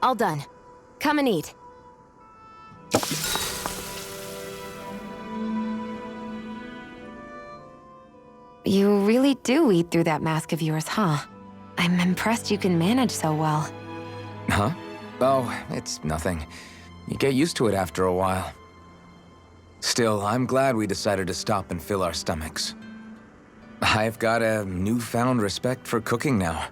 All done. Come and eat. You really do eat through that mask of yours, huh? I'm impressed you can manage so well. Huh? Oh, it's nothing. You get used to it after a while. Still, I'm glad we decided to stop and fill our stomachs. I've got a newfound respect for cooking now.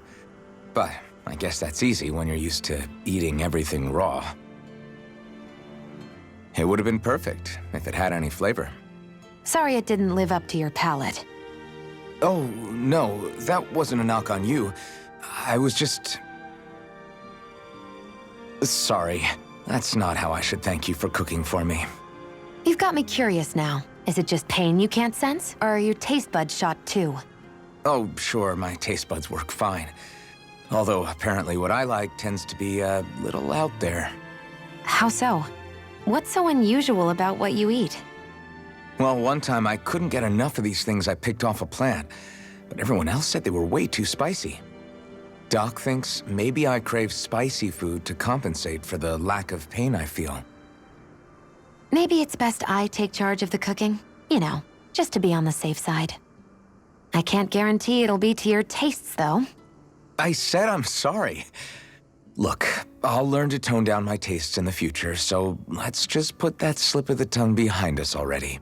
But I guess that's easy when you're used to eating everything raw. It would have been perfect if it had any flavor. Sorry it didn't live up to your palate. Oh, no, that wasn't a knock on you. I was just... Sorry. That's not how I should thank you for cooking for me. You've got me curious now. Is it just pain you can't sense, or are your taste buds shot too? Oh, sure, my taste buds work fine. Although, apparently what I like tends to be a little out there. How so? What's so unusual about what you eat? Well, one time I couldn't get enough of these things I picked off a plant, but everyone else said they were way too spicy. Doc thinks maybe I crave spicy food to compensate for the lack of pain I feel. Maybe it's best I take charge of the cooking. You know, just to be on the safe side. I can't guarantee it'll be to your tastes, though. I said I'm sorry. Look, I'll learn to tone down my tastes in the future, so let's just put that slip of the tongue behind us already.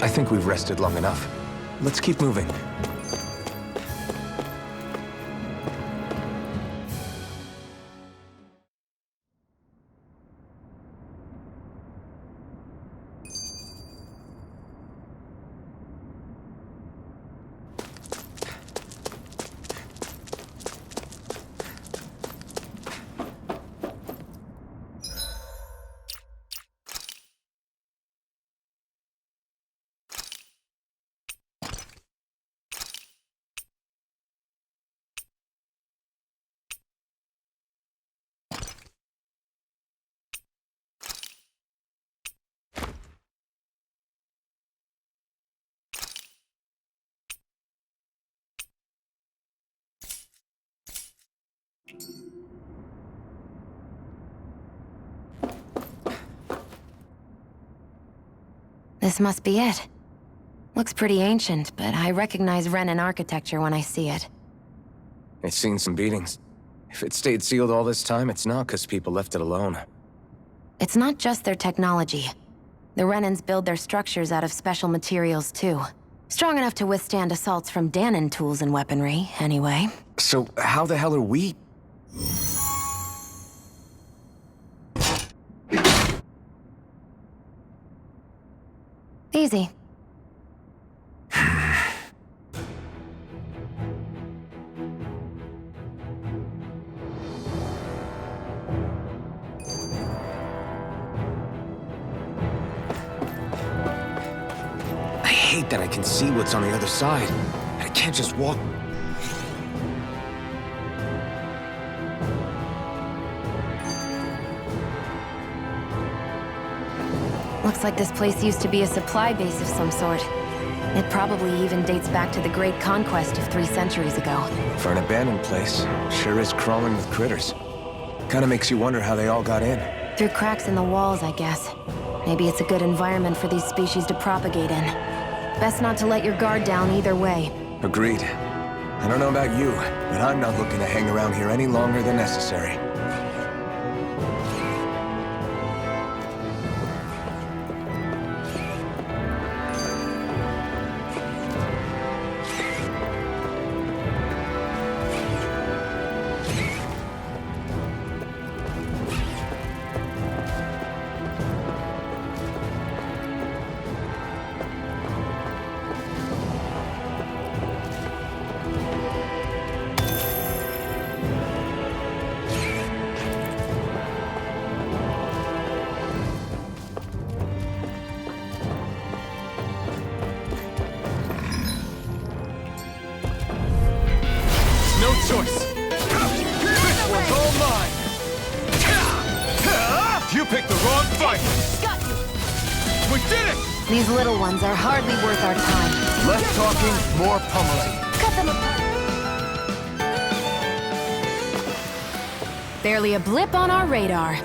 I think we've rested long enough. Let's keep moving. This must be it. Looks pretty ancient, but I recognize Renan architecture when I see it. It's seen some beatings. If it stayed sealed all this time, it's not because people left it alone. It's not just their technology. The Renans build their structures out of special materials, too. Strong enough to withstand assaults from Dahnan tools and weaponry, anyway. So how the hell are we... Easy. I hate that I can see what's on the other side. I can't just walk... Looks like this place used to be a supply base of some sort. It probably even dates back to the Great Conquest of 3 centuries ago. For an abandoned place, sure is crawling with critters. Kinda makes you wonder how they all got in. Through cracks in the walls, I guess. Maybe it's a good environment for these species to propagate in. Best not to let your guard down either way. Agreed. I don't know about you, but I'm not looking to hang around here any longer than necessary. You picked the wrong fight! Got you! We did it! These little ones are hardly worth our time. Less talking, more pummeling. Cut them apart! Barely a blip on our radar.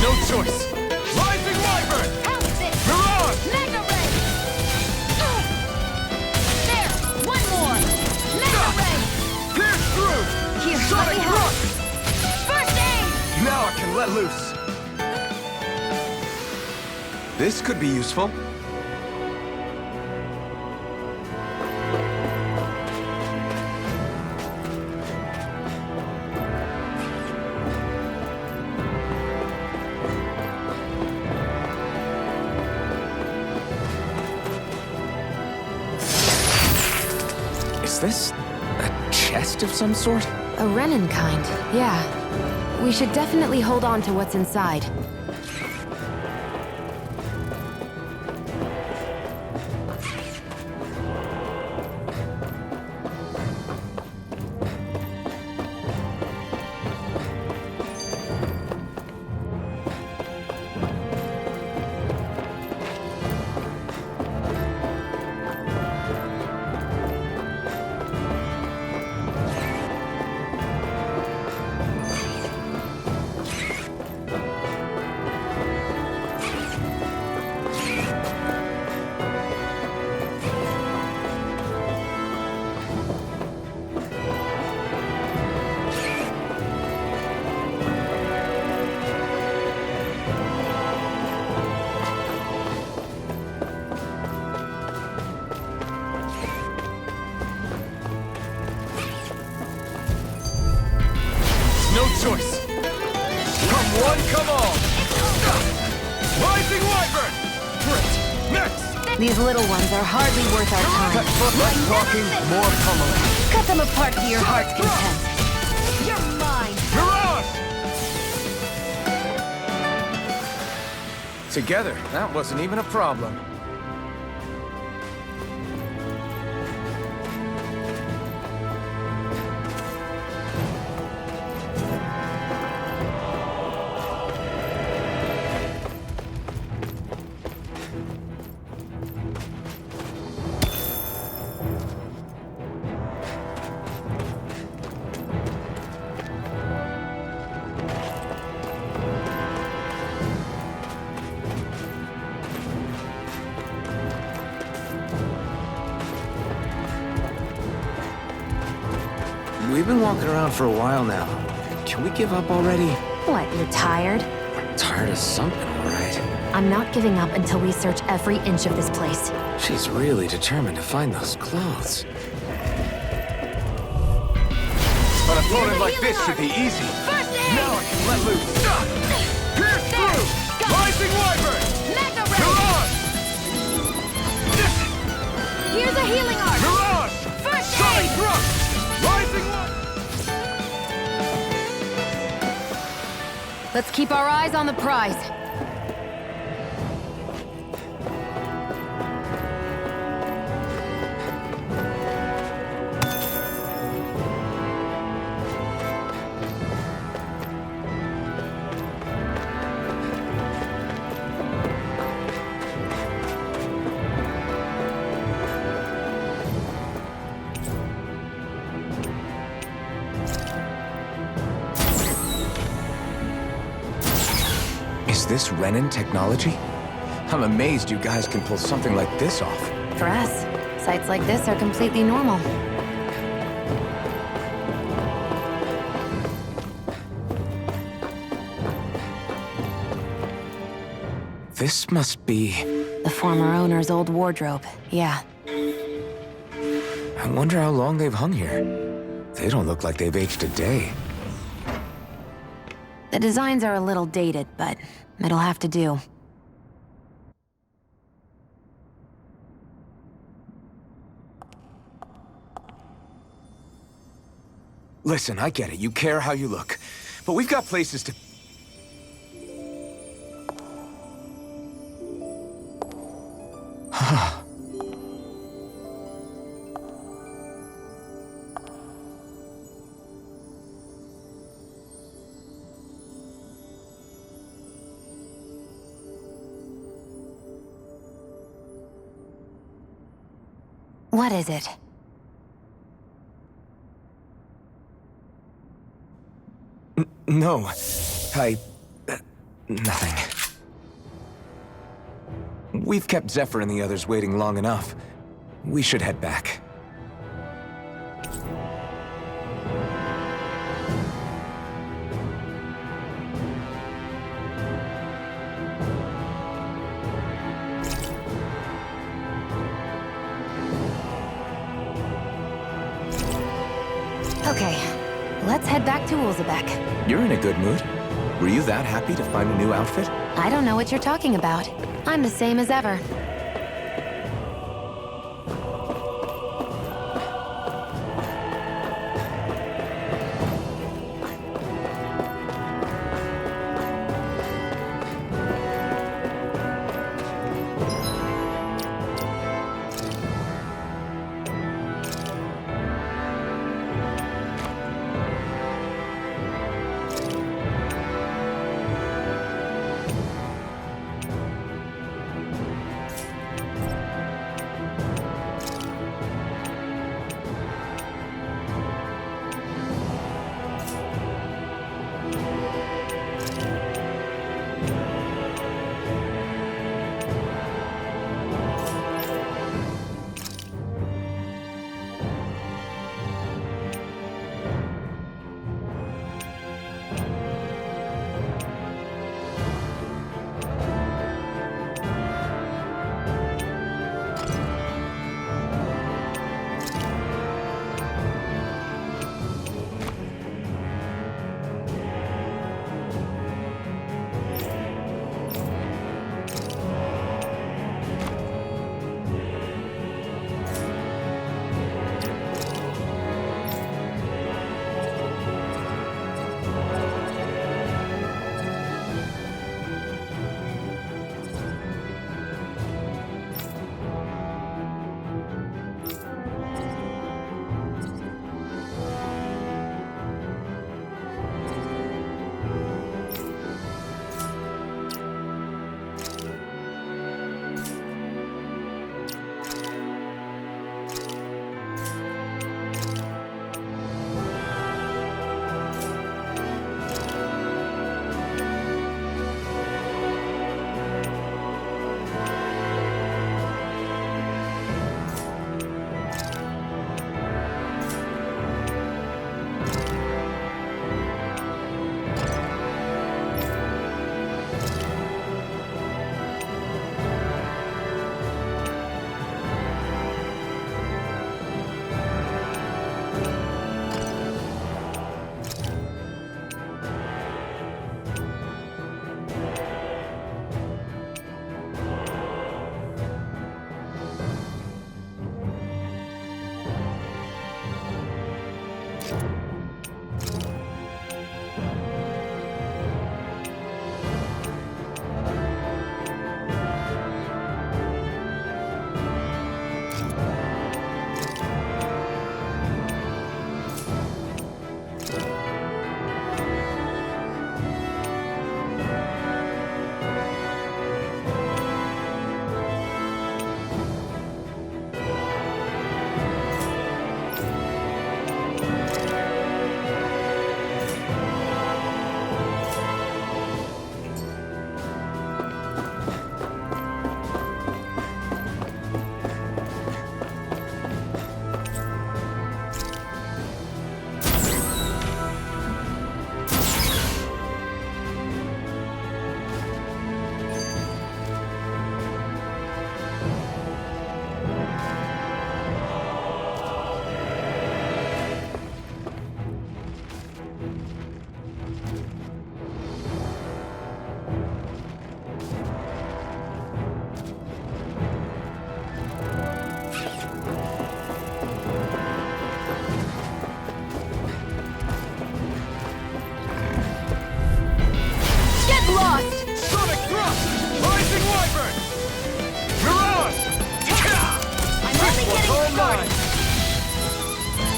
No choice! Rising Wyvern! Pounce it! Mirage! Mega Ray! There! One more! Mega Ray! Pierce through! Here, let Sonic me help! Rush! First aid! Now I can let loose! This could be useful. Is this a chest of some sort? A Renin kind, yeah. We should definitely hold on to what's inside. No choice! Come one, come all! Rising Wyvern! Crit! Next! These little ones are hardly worth our time. Less talking, more pummeling. Cut them apart to your heart's content. You're mine! Mirage! Together, that wasn't even a problem. We've been walking around for a while now. Can we give up already? What, you're tired? Tired of something, all right. I'm not giving up until we search every inch of this place. She's really determined to find those clothes. An opponent like this should be easy. First aid! Now I can let loose. Pierce through! Rising Wyvern! Mega Ray! Mirage! Here's a healing art! Mirage! First Sonic aid! Rush! Rising Wyvern! Let's keep our eyes on the prize. Is this Renin technology? I'm amazed you guys can pull something like this off. For us, sights like this are completely normal. This must be... The former owner's old wardrobe, yeah. I wonder how long they've hung here. They don't look like they've aged a day. The designs are a little dated, but it'll have to do. Listen, I get it. You care how you look. But we've got places to... What is it? No. Nothing. We've kept Zephyr and the others waiting long enough. We should head back. Okay, let's head back to Ulzebek. You're in a good mood. Were you that happy to find a new outfit? I don't know what you're talking about. I'm the same as ever.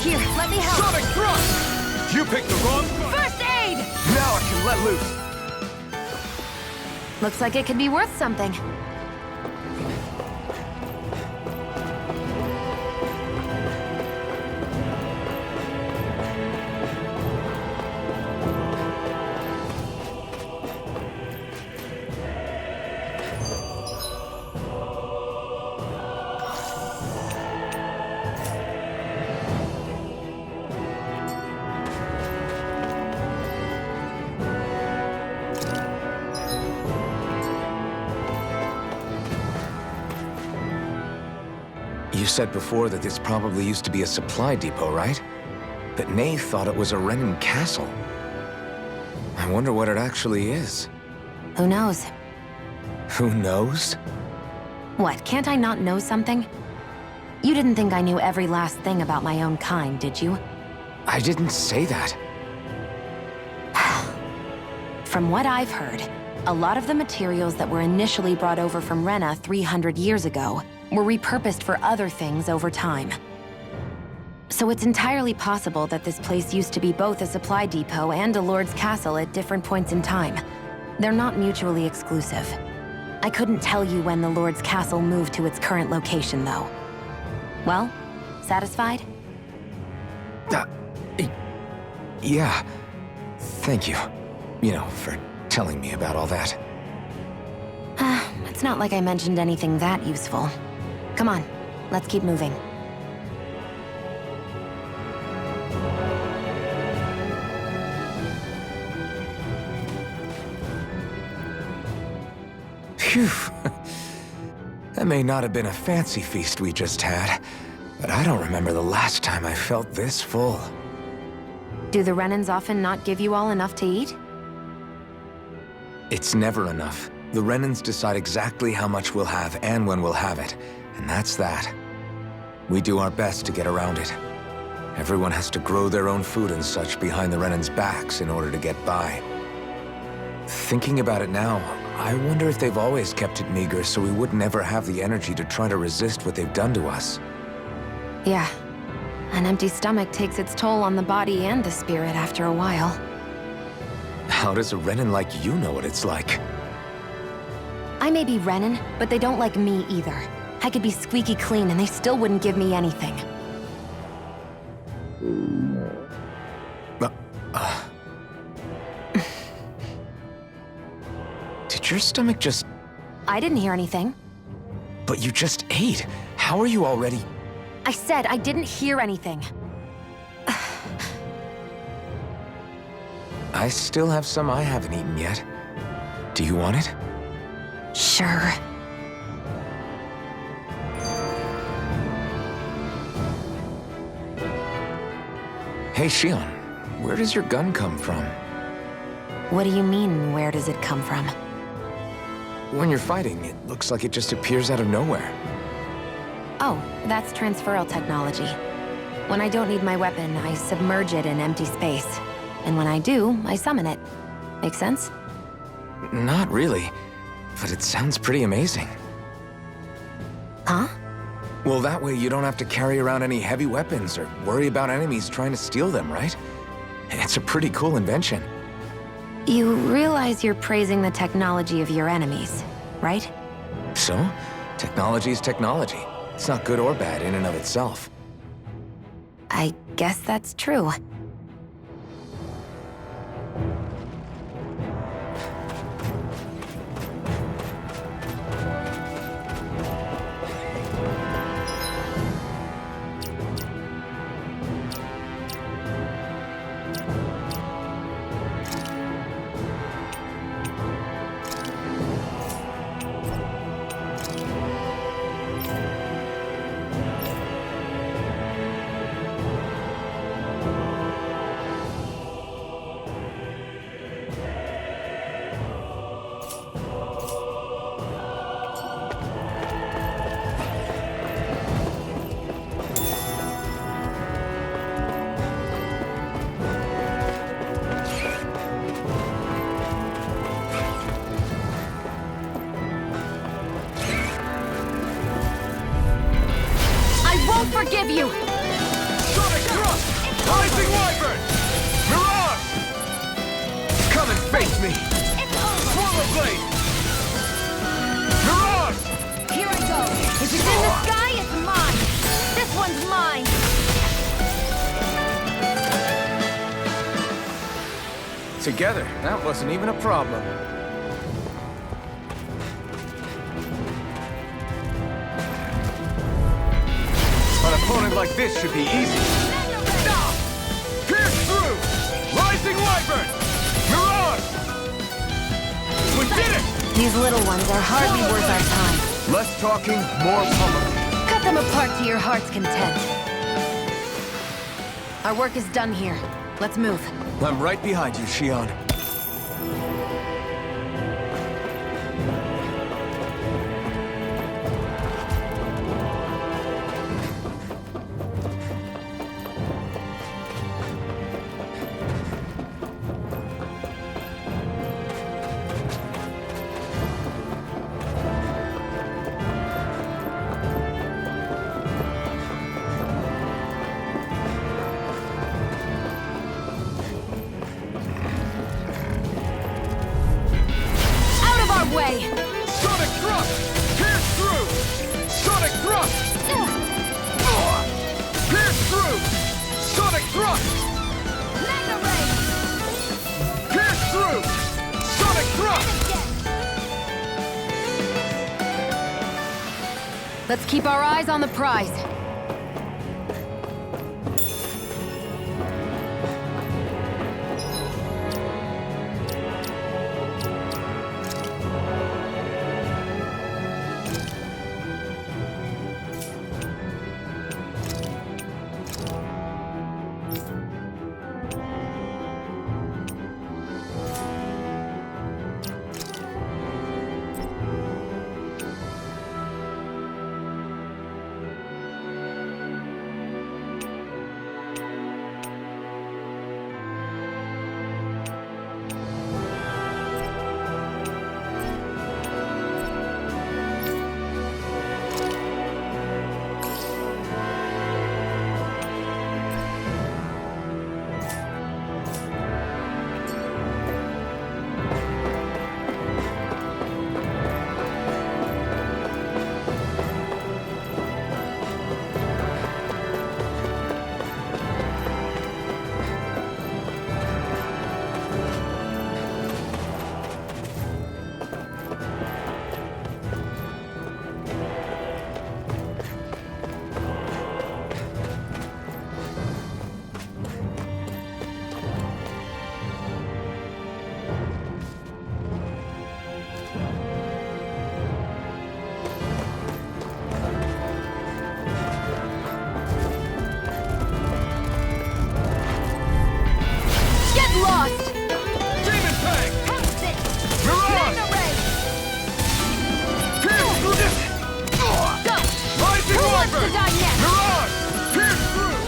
Here, let me help. Sonic thrust! You picked the wrong button. First aid! Now I can let loose. Looks like it could be worth something. You said before that this probably used to be a supply depot, right? But Nate thought it was a Renan castle. I wonder what it actually is. Who knows? Who knows? What, can't I not know something? You didn't think I knew every last thing about my own kind, did you? I didn't say that. From what I've heard, a lot of the materials that were initially brought over from Rena 300 years ago were repurposed for other things over time. So it's entirely possible that this place used to be both a supply depot and a lord's castle at different points in time. They're not mutually exclusive. I couldn't tell you when the lord's castle moved to its current location, though. Well, satisfied? Yeah. Thank you. You know, for telling me about all that. It's not like I mentioned anything that useful. Come on, let's keep moving. Phew. That may not have been a fancy feast we just had, but I don't remember the last time I felt this full. Do the Renans often not give you all enough to eat? It's never enough. The Renans decide exactly how much we'll have and when we'll have it, and that's that. We do our best to get around it. Everyone has to grow their own food and such behind the Renans' backs in order to get by. Thinking about it now, I wonder if they've always kept it meager so we would never have the energy to try to resist what they've done to us. Yeah. An empty stomach takes its toll on the body and the spirit after a while. How does a Renan like you know what it's like? I may be Renan, but they don't like me either. I could be squeaky clean and they still wouldn't give me anything. Did your stomach just... I didn't hear anything. But you just ate. How are you already... I said I didn't hear anything. I still have some I haven't eaten yet. Do you want it? Sure. Hey, Shion, where does your gun come from? What do you mean, where does it come from? When you're fighting, it looks like it just appears out of nowhere. Oh, that's transferal technology. When I don't need my weapon, I submerge it in empty space. And when I do, I summon it. Make sense? Not really, but it sounds pretty amazing. Huh? Well, that way you don't have to carry around any heavy weapons or worry about enemies trying to steal them, right? It's a pretty cool invention. You realize you're praising the technology of your enemies, right? So, technology's technology. It's not good or bad in and of itself. I guess that's true. Sonic thrust! Rising Wyvern! Mirage! Come and face me! It's over! Swallow Blade! Mirage! Here I go! If it's in the sky, it's mine! This one's mine! Together, that wasn't even a problem. An opponent like this should be easy. Ah! Pierce through! Rising Wyvern! Mirage! We did it! These little ones are hardly worth our time. Less talking, more pummeling. Cut them apart to your heart's content. Our work is done here. Let's move. I'm right behind you, Shion. Way. Sonic Thrust! Pierce through! Sonic Thrust! Pierce through! Sonic Thrust! Mega Ray! Pierce through! Sonic Thrust! Let's keep our eyes on the prize. Lost! Demon Fang! Post it! Mirage! Mega Ray! Pierce through this! Go! Rising Who wants Wyvern! to die next? Mirage! Pierce through!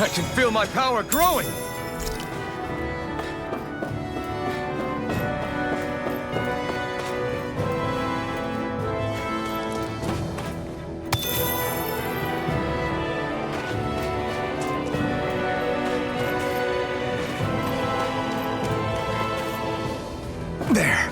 I can feel my power growing! There.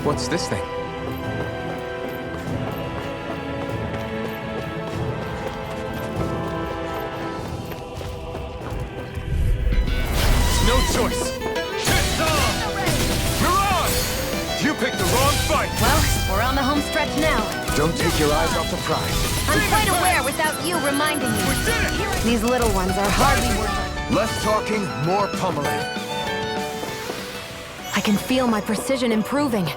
What's this thing? No choice! Test on! Mirage! You picked the wrong fight! Well, we're on the home stretch now. Don't take your eyes off the prize. I'm quite aware without you reminding me. We did it! These little ones are hardly worth it. Less talking, more pummeling. I can feel my precision improving.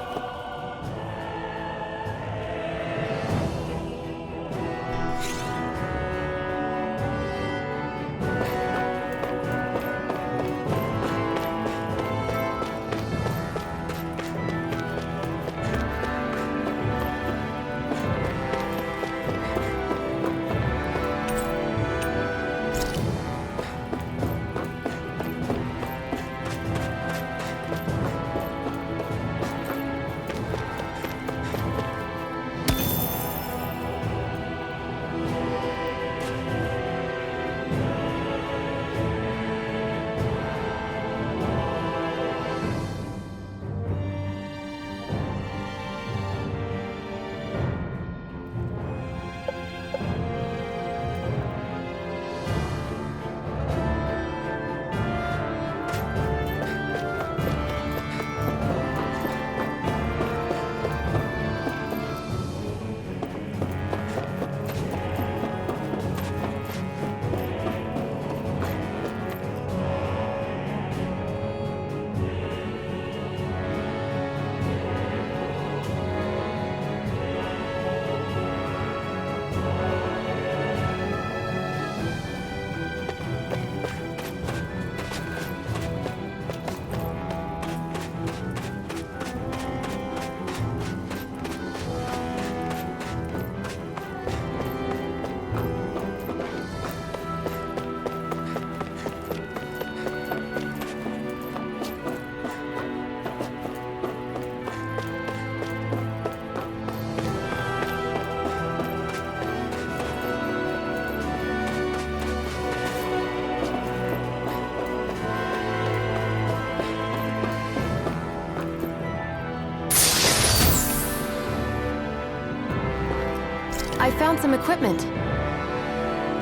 I found some equipment.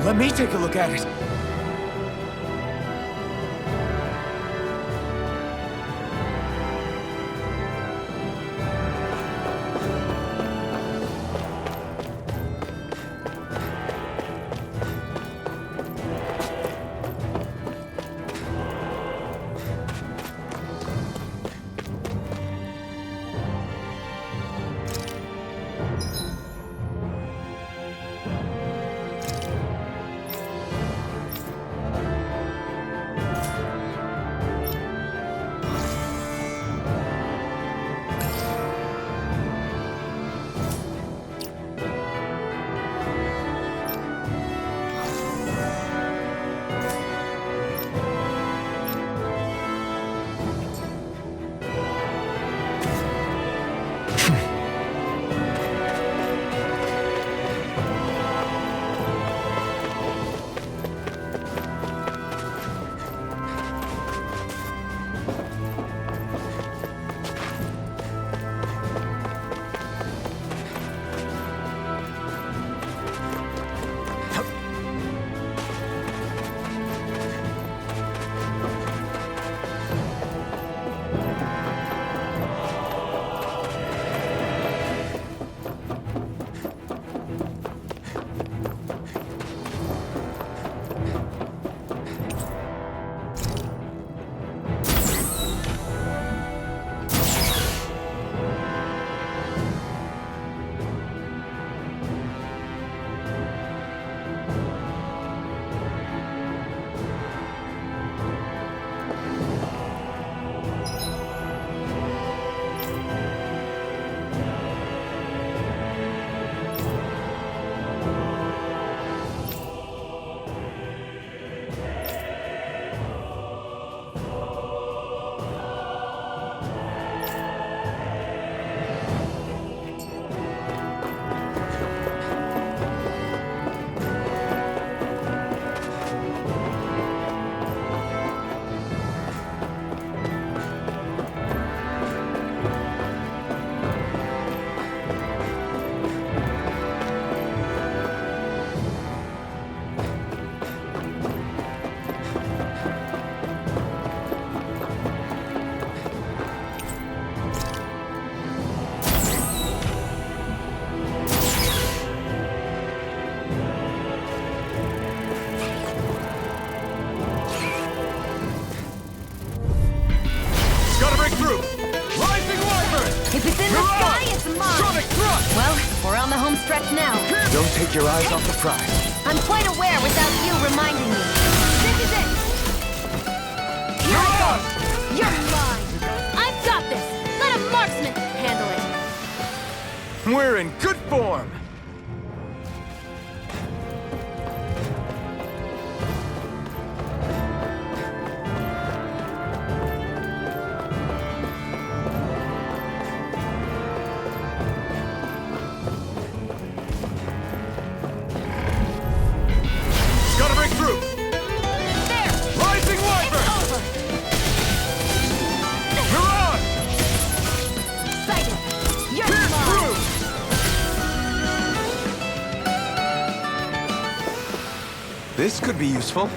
Let me take a look at it. break through! Rising Wyvern! If it's in the Mirage! sky, it's mine! Sonic Thrust! Well, we're on the home stretch now. Don't take your eyes off the prize. I'm quite aware without you reminding me. This is it! Here I go! Mirage! You're mine! I've got this! Let a marksman handle it! We're in good form! Gotta break through! There! Rising It's Wyvern! over! Mirage! Sighted! You're Pierce mine! through! This could be useful.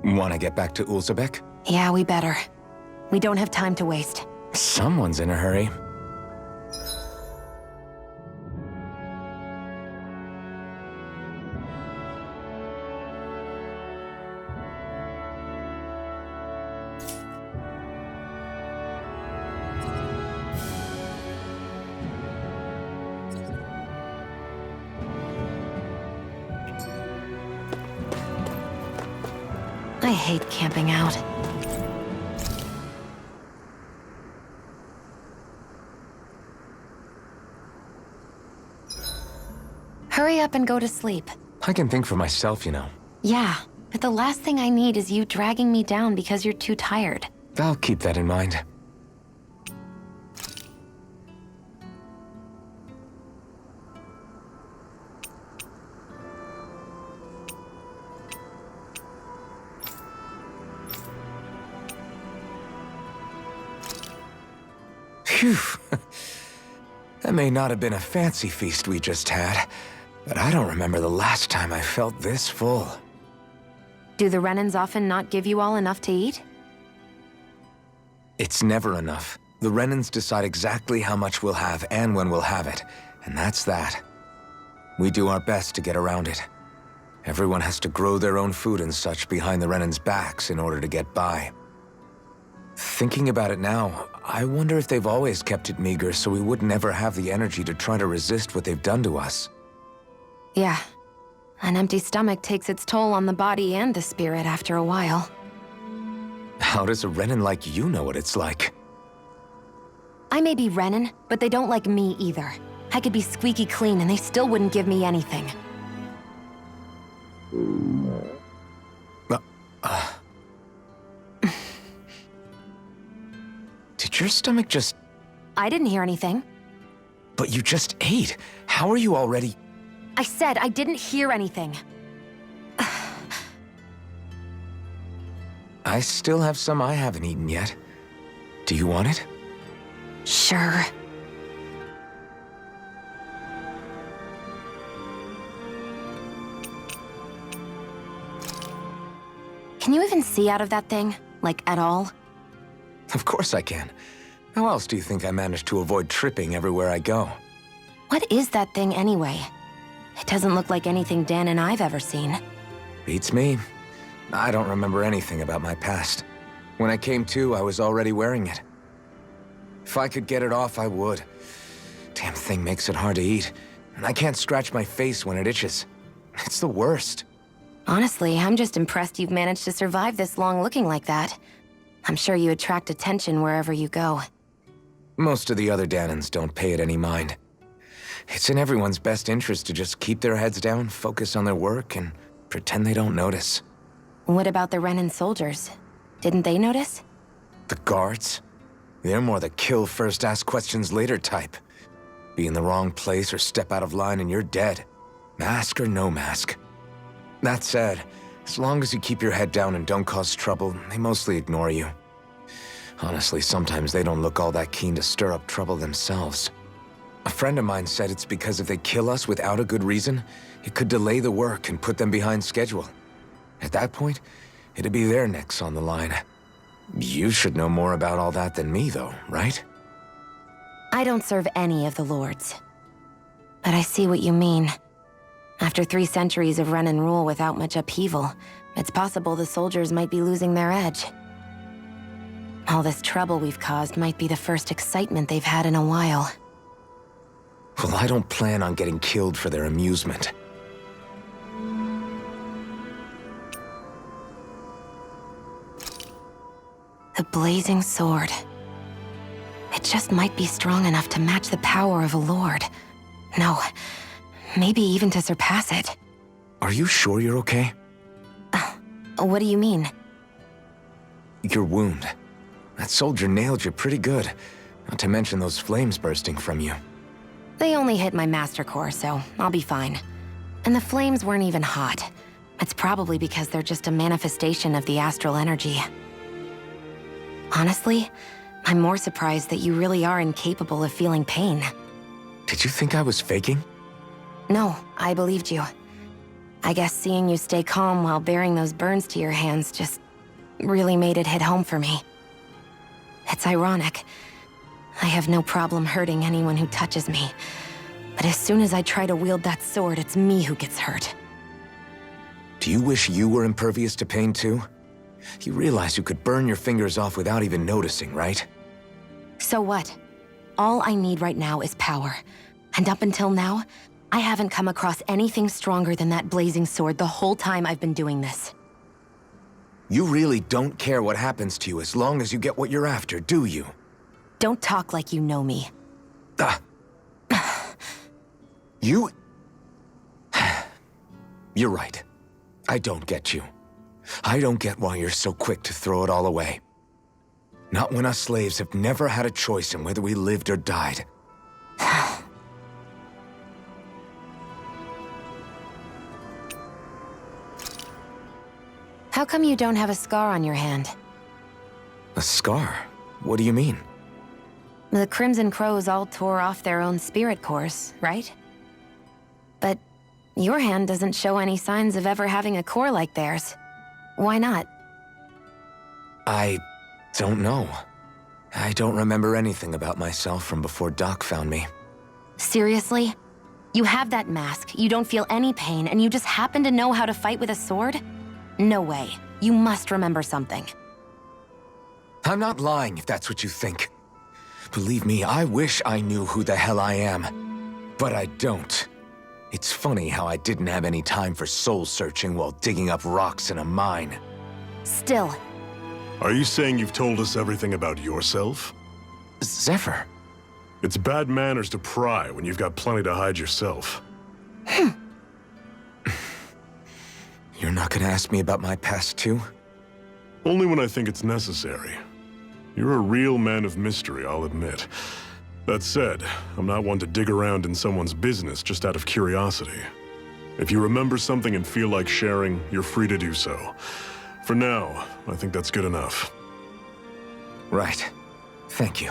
Want to get back to Ulzebek? Yeah, we better. We don't have time to waste. Someone's in a hurry. I hate camping out. Hurry up and go to sleep. I can think for myself, you know. Yeah, but the last thing I need is you dragging me down because you're too tired. I'll keep that in mind. Phew. That may not have been a fancy feast we just had, but I don't remember the last time I felt this full. Do the Renans often not give you all enough to eat? It's never enough. The Renans decide exactly how much we'll have and when we'll have it, and that's that. We do our best to get around it. Everyone has to grow their own food and such behind the Renans' backs in order to get by. Thinking about it now, I wonder if they've always kept it meager so we would never have the energy to try to resist what they've done to us. Yeah. An empty stomach takes its toll on the body and the spirit after a while. How does a Renan like you know what it's like? I may be Renan, but they don't like me either. I could be squeaky clean and they still wouldn't give me anything. Did your stomach just... I didn't hear anything. But you just ate. How are you already... I said I didn't hear anything. I still have some I haven't eaten yet. Do you want it? Sure. Can you even see out of that thing? Like, at all? Of course I can. How else do you think I managed to avoid tripping everywhere I go? What is that thing anyway? It doesn't look like anything Dan and I've ever seen. Beats me. I don't remember anything about my past. When I came to, I was already wearing it. If I could get it off, I would. Damn thing makes it hard to eat, and I can't scratch my face when it itches. It's the worst. Honestly, I'm just impressed you've managed to survive this long looking like that. I'm sure you attract attention wherever you go. Most of the other Danans don't pay it any mind. It's in everyone's best interest to just keep their heads down, focus on their work, and pretend they don't notice. What about the Renan soldiers? Didn't they notice? The guards? They're more the kill first, ask questions later type. Be in the wrong place or step out of line and you're dead. Mask or no mask. That said, as long as you keep your head down and don't cause trouble, they mostly ignore you. Honestly, sometimes they don't look all that keen to stir up trouble themselves. A friend of mine said it's because if they kill us without a good reason, it could delay the work and put them behind schedule. At that point, it'd be their necks on the line. You should know more about all that than me, though, right? I don't serve any of the lords. But I see what you mean. After 3 centuries of Renan rule without much upheaval, it's possible the soldiers might be losing their edge. All this trouble we've caused might be the first excitement they've had in a while. Well, I don't plan on getting killed for their amusement. The blazing sword. It just might be strong enough to match the power of a lord. No, maybe even to surpass it. Are you sure you're okay? What do you mean? Your wound. That soldier nailed you pretty good. Not to mention those flames bursting from you. They only hit my master core, so I'll be fine. And the flames weren't even hot. It's probably because they're just a manifestation of the astral energy. Honestly, I'm more surprised that you really are incapable of feeling pain. Did you think I was faking? No, I believed you. I guess seeing you stay calm while bearing those burns to your hands just really made it hit home for me. It's ironic. I have no problem hurting anyone who touches me. But as soon as I try to wield that sword, it's me who gets hurt. Do you wish you were impervious to pain too? You realize you could burn your fingers off without even noticing, right? So what? All I need right now is power. And up until now, I haven't come across anything stronger than that blazing sword the whole time I've been doing this. You really don't care what happens to you as long as you get what you're after, do you? Don't talk like you know me. You... You're right. I don't get you. I don't get why you're so quick to throw it all away. Not when us slaves have never had a choice in whether we lived or died. How come you don't have a scar on your hand? A scar? What do you mean? The Crimson Crows all tore off their own spirit cores, right? But your hand doesn't show any signs of ever having a core like theirs. Why not? I don't know. I don't remember anything about myself from before Doc found me. Seriously? You have that mask, you don't feel any pain, and you just happen to know how to fight with a sword? No way. You must remember something. I'm not lying if that's what you think. Believe me, I wish I knew who the hell I am. But I don't. It's funny how I didn't have any time for soul-searching while digging up rocks in a mine. Still. Are you saying you've told us everything about yourself? Zephyr. It's bad manners to pry when you've got plenty to hide yourself. You're not gonna ask me about my past too? Only when I think it's necessary. You're a real man of mystery, I'll admit. That said, I'm not one to dig around in someone's business just out of curiosity. If you remember something and feel like sharing, you're free to do so. For now, I think that's good enough. Right. Thank you.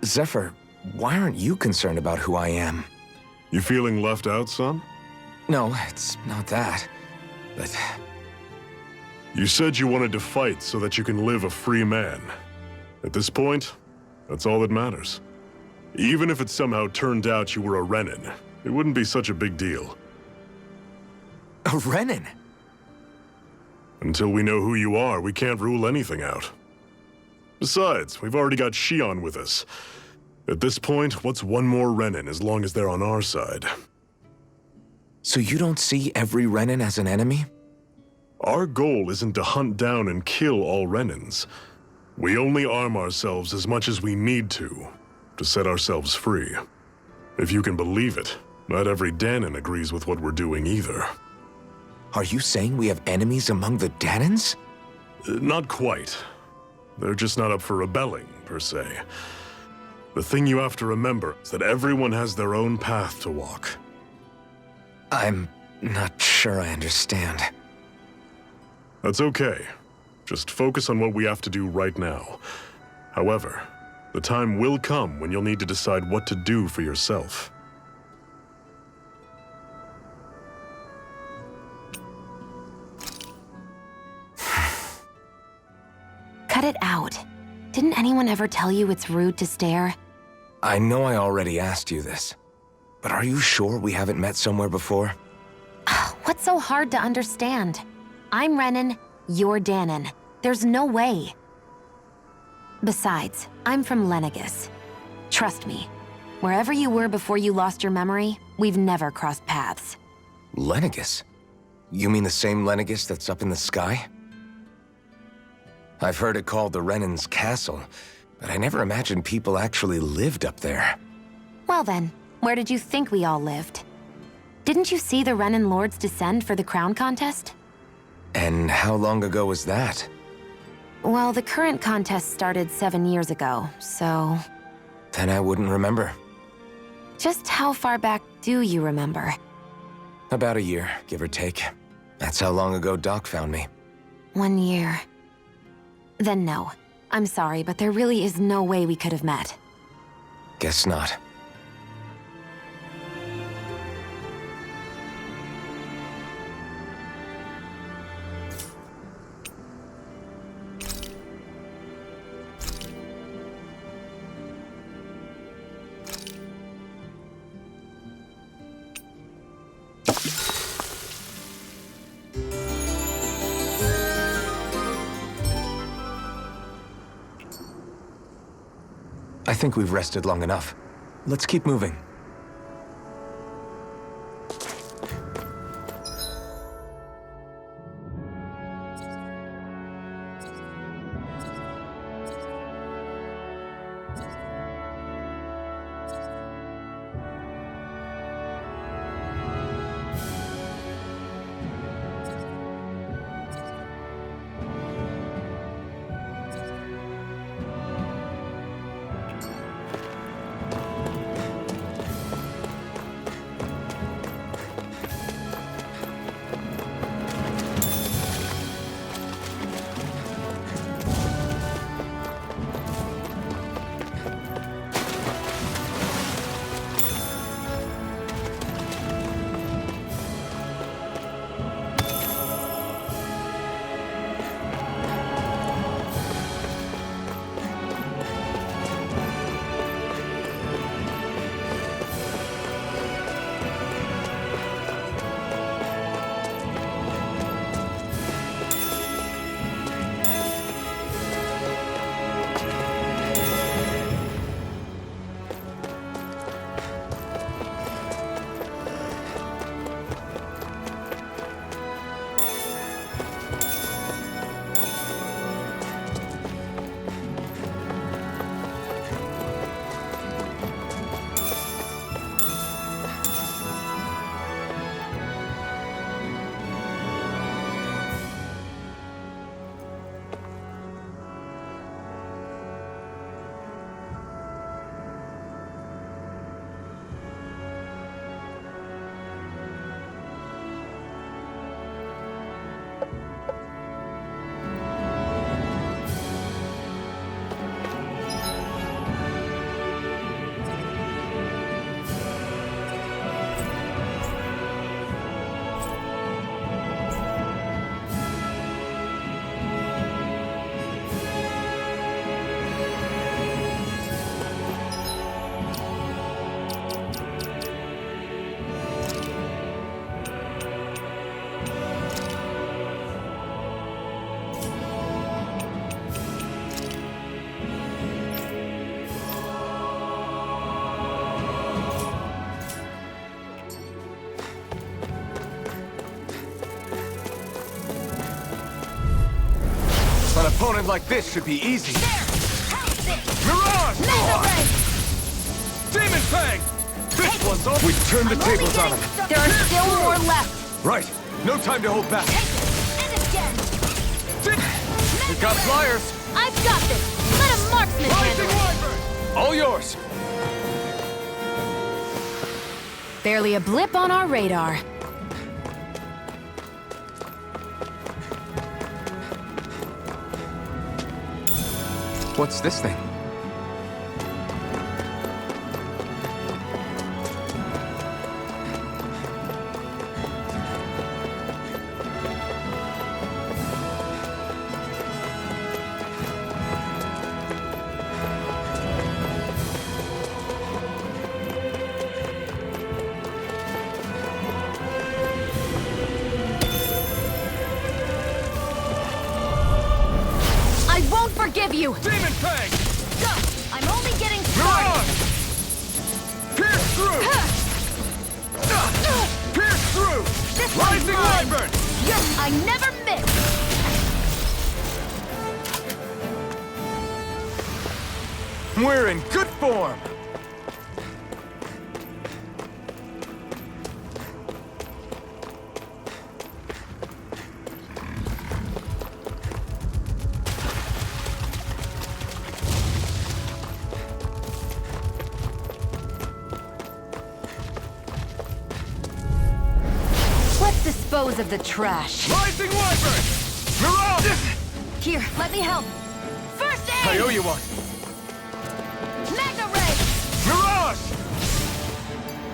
Zephyr, why aren't you concerned about who I am? You feeling left out, son? No, it's not that. But You said you wanted to fight so that you can live a free man. At this point, that's all that matters. Even if it somehow turned out you were a Renan, it wouldn't be such a big deal. a Renan? Until we know who you are, we can't rule anything out. Besides, we've already got Shion with us. At this point, what's one more Renan as long as they're on our side? So you don't see every Renan as an enemy? Our goal isn't to hunt down and kill all Renans. We only arm ourselves as much as we need to set ourselves free. If you can believe it, not every Dahnan agrees with what we're doing either. Are you saying we have enemies among the Dahnans? Not quite. They're just not up for rebelling, per se. The thing you have to remember is that everyone has their own path to walk. I'm not sure I understand. That's okay. Just focus on what we have to do right now. However, the time will come when you'll need to decide what to do for yourself. Cut it out. Didn't anyone ever tell you it's rude to stare? I know I already asked you this, but are you sure we haven't met somewhere before? What's so hard to understand? I'm Renan, you're Danon. There's no way. Besides, I'm from Lenegis. Trust me, wherever you were before you lost your memory, we've never crossed paths. Lenegis? You mean the same Lenegis that's up in the sky? I've heard it called the Renan's Castle, but I never imagined people actually lived up there. Well then, where did you think we all lived? Didn't you see the Renan Lords descend for the crown contest? And how long ago was that? Well, the current contest started 7 years ago, so... Then I wouldn't remember. Just how far back do you remember? About a year, give or take. That's how long ago Doc found me. 1 year. Then no. I'm sorry, but there really is no way we could have met. Guess not. I think we've rested long enough. Let's keep moving. An opponent like this should be easy. There! How's this? Mirage! Mega Ray! Demon Fang! This one's off! We turned the I'm only tables on getting him. stuck. There are still more left! Right. No time to hold back. Take it! And again! We got Mega Ray! flyers. I've got this! Let a marksman Rising handle it! Wyvern! All yours. Barely a blip on our radar. What's this thing? I won't forgive you! Demon Fang! Go! I'm only getting Mirage! started! Pierce through! Pierce through! This one's Rising mine! Wyvern! Yes, I never miss! We're in good form! Let's dispose of the trash. Rising Wyvern! Mirage! Here, let me help. First aid! I owe you one! Mega Ray! Mirage!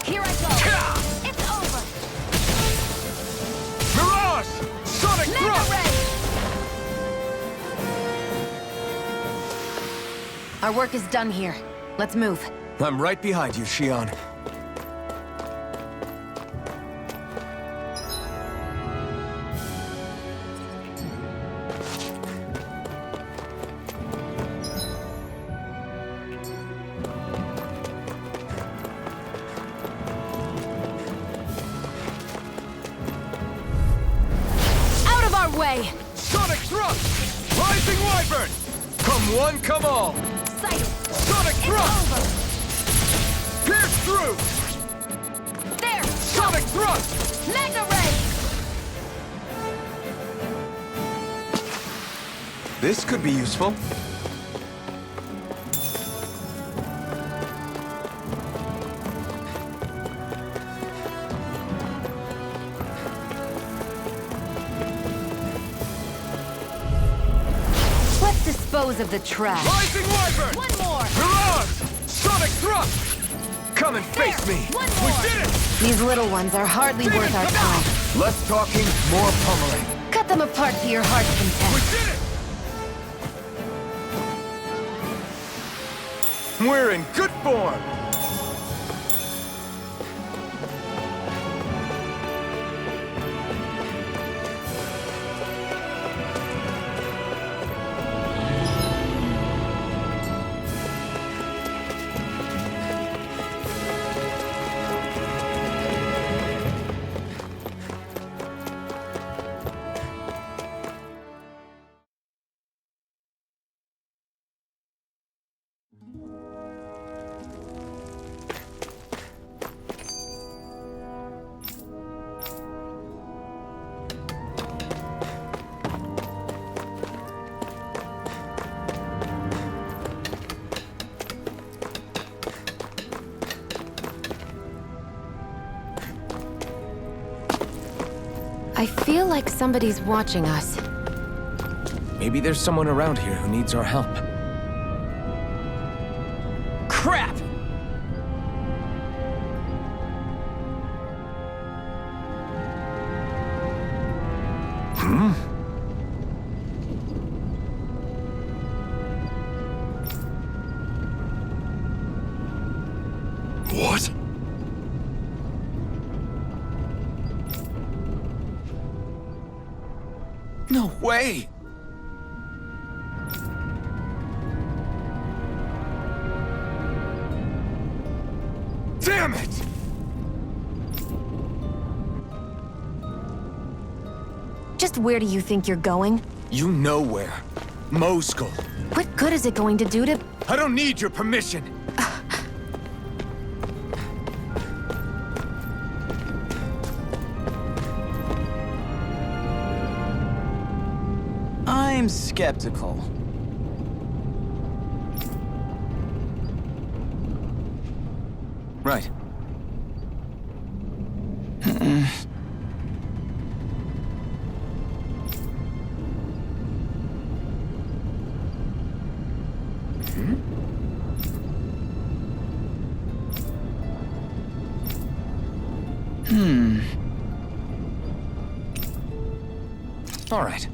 Here I go! It's over! Mirage! Sonic Mega Thrust! Ray! Our work is done here. Let's move. I'm right behind you, Xion. Out of our way! Sonic Thrust! Rising Wyvern! Come one, come all! Sighted! Sonic It's Thrust! over! Pierce through! There! Sonic Thrust! Mega Ray! This could be useful. Let's dispose of the trash. Rising Wyvern! One more! Mirage! Sonic Thrust! Come and face There! me! One We more! did it! These little ones are hardly Demon, worth our come time. Less talking, more pummeling. Cut them apart to your heart's We content. did it! We're in good form! I feel like somebody's watching us. Maybe there's someone around here who needs our help. Crap! What? No way! Damn it! Just where do you think you're going? You know where. Moskull. What good is it going to do to... I don't need your permission. I'm skeptical. Right. All right.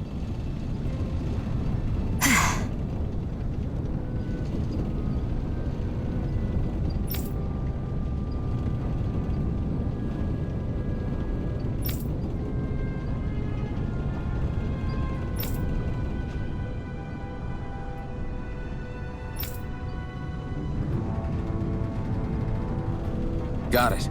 Got it.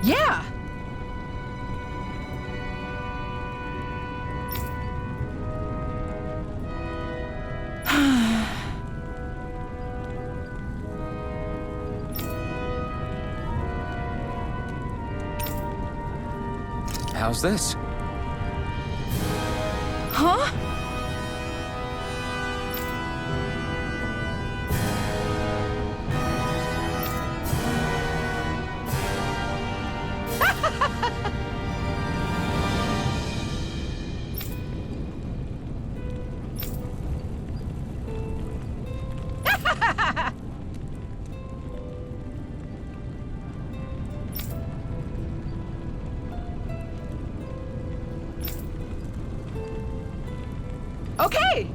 Yeah! How's this? Huh? Okay!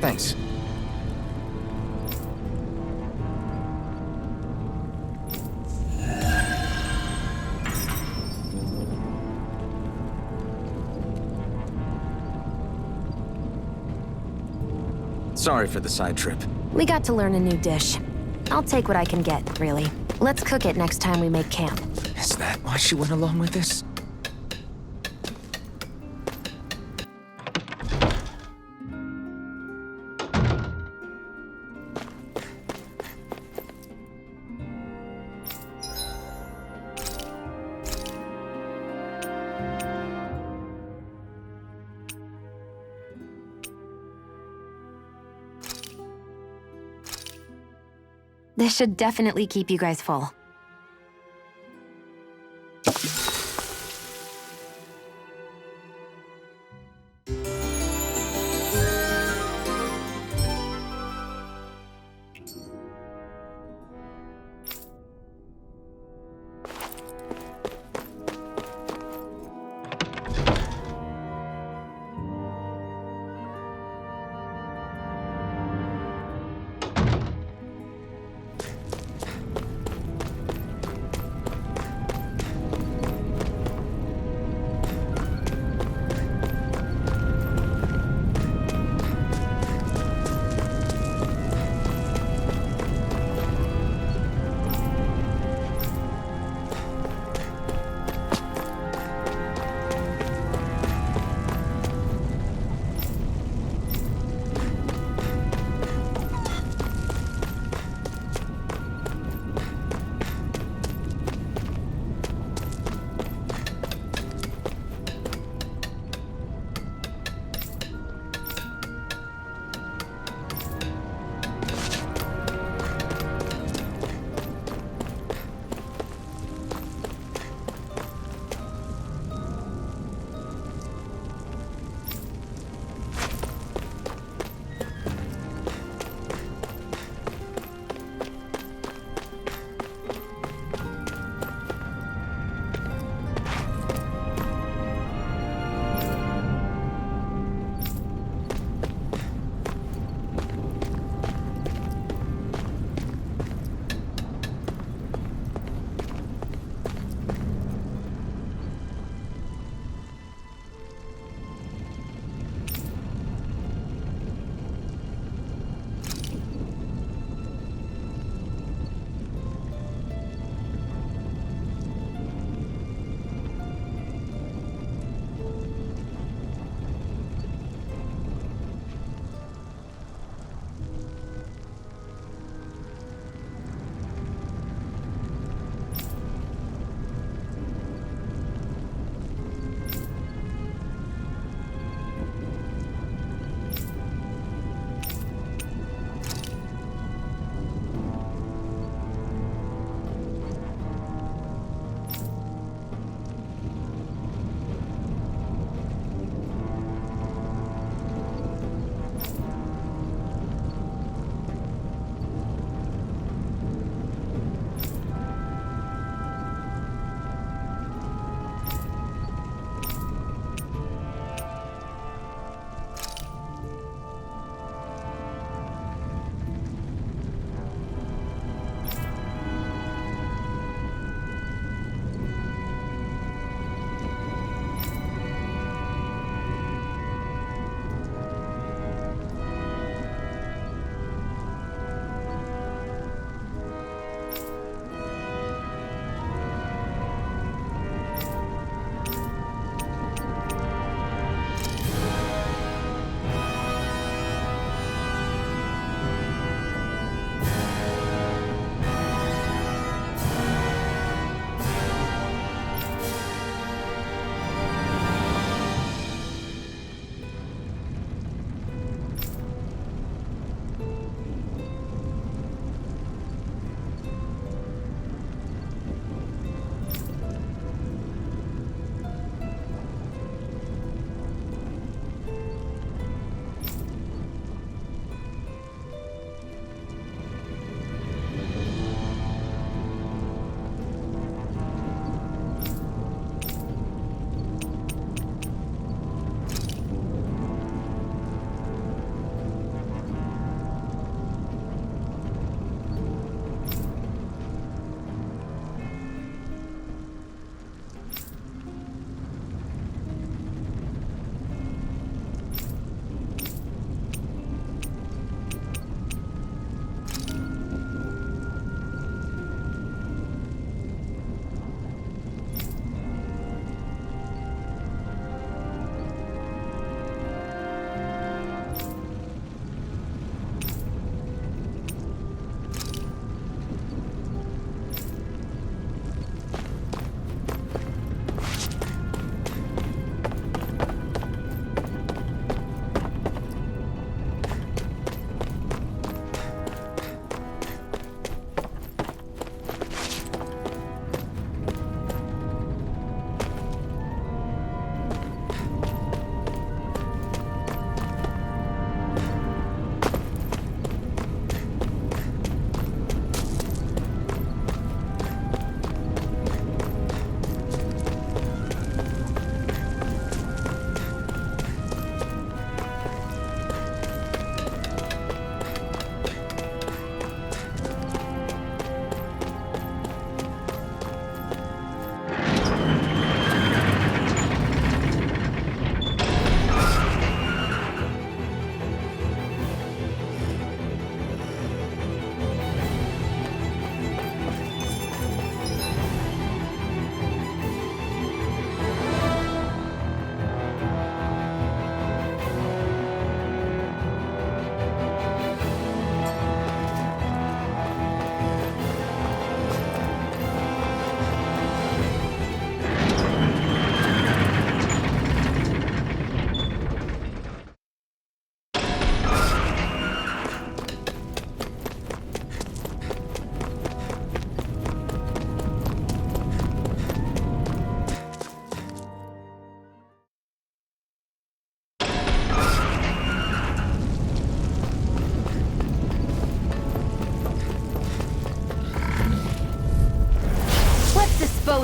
Thanks. Sorry for the side trip. We got to learn a new dish. I'll take what I can get, really. Let's cook it next time we make camp. Is that why she went along with this? This should definitely keep you guys full.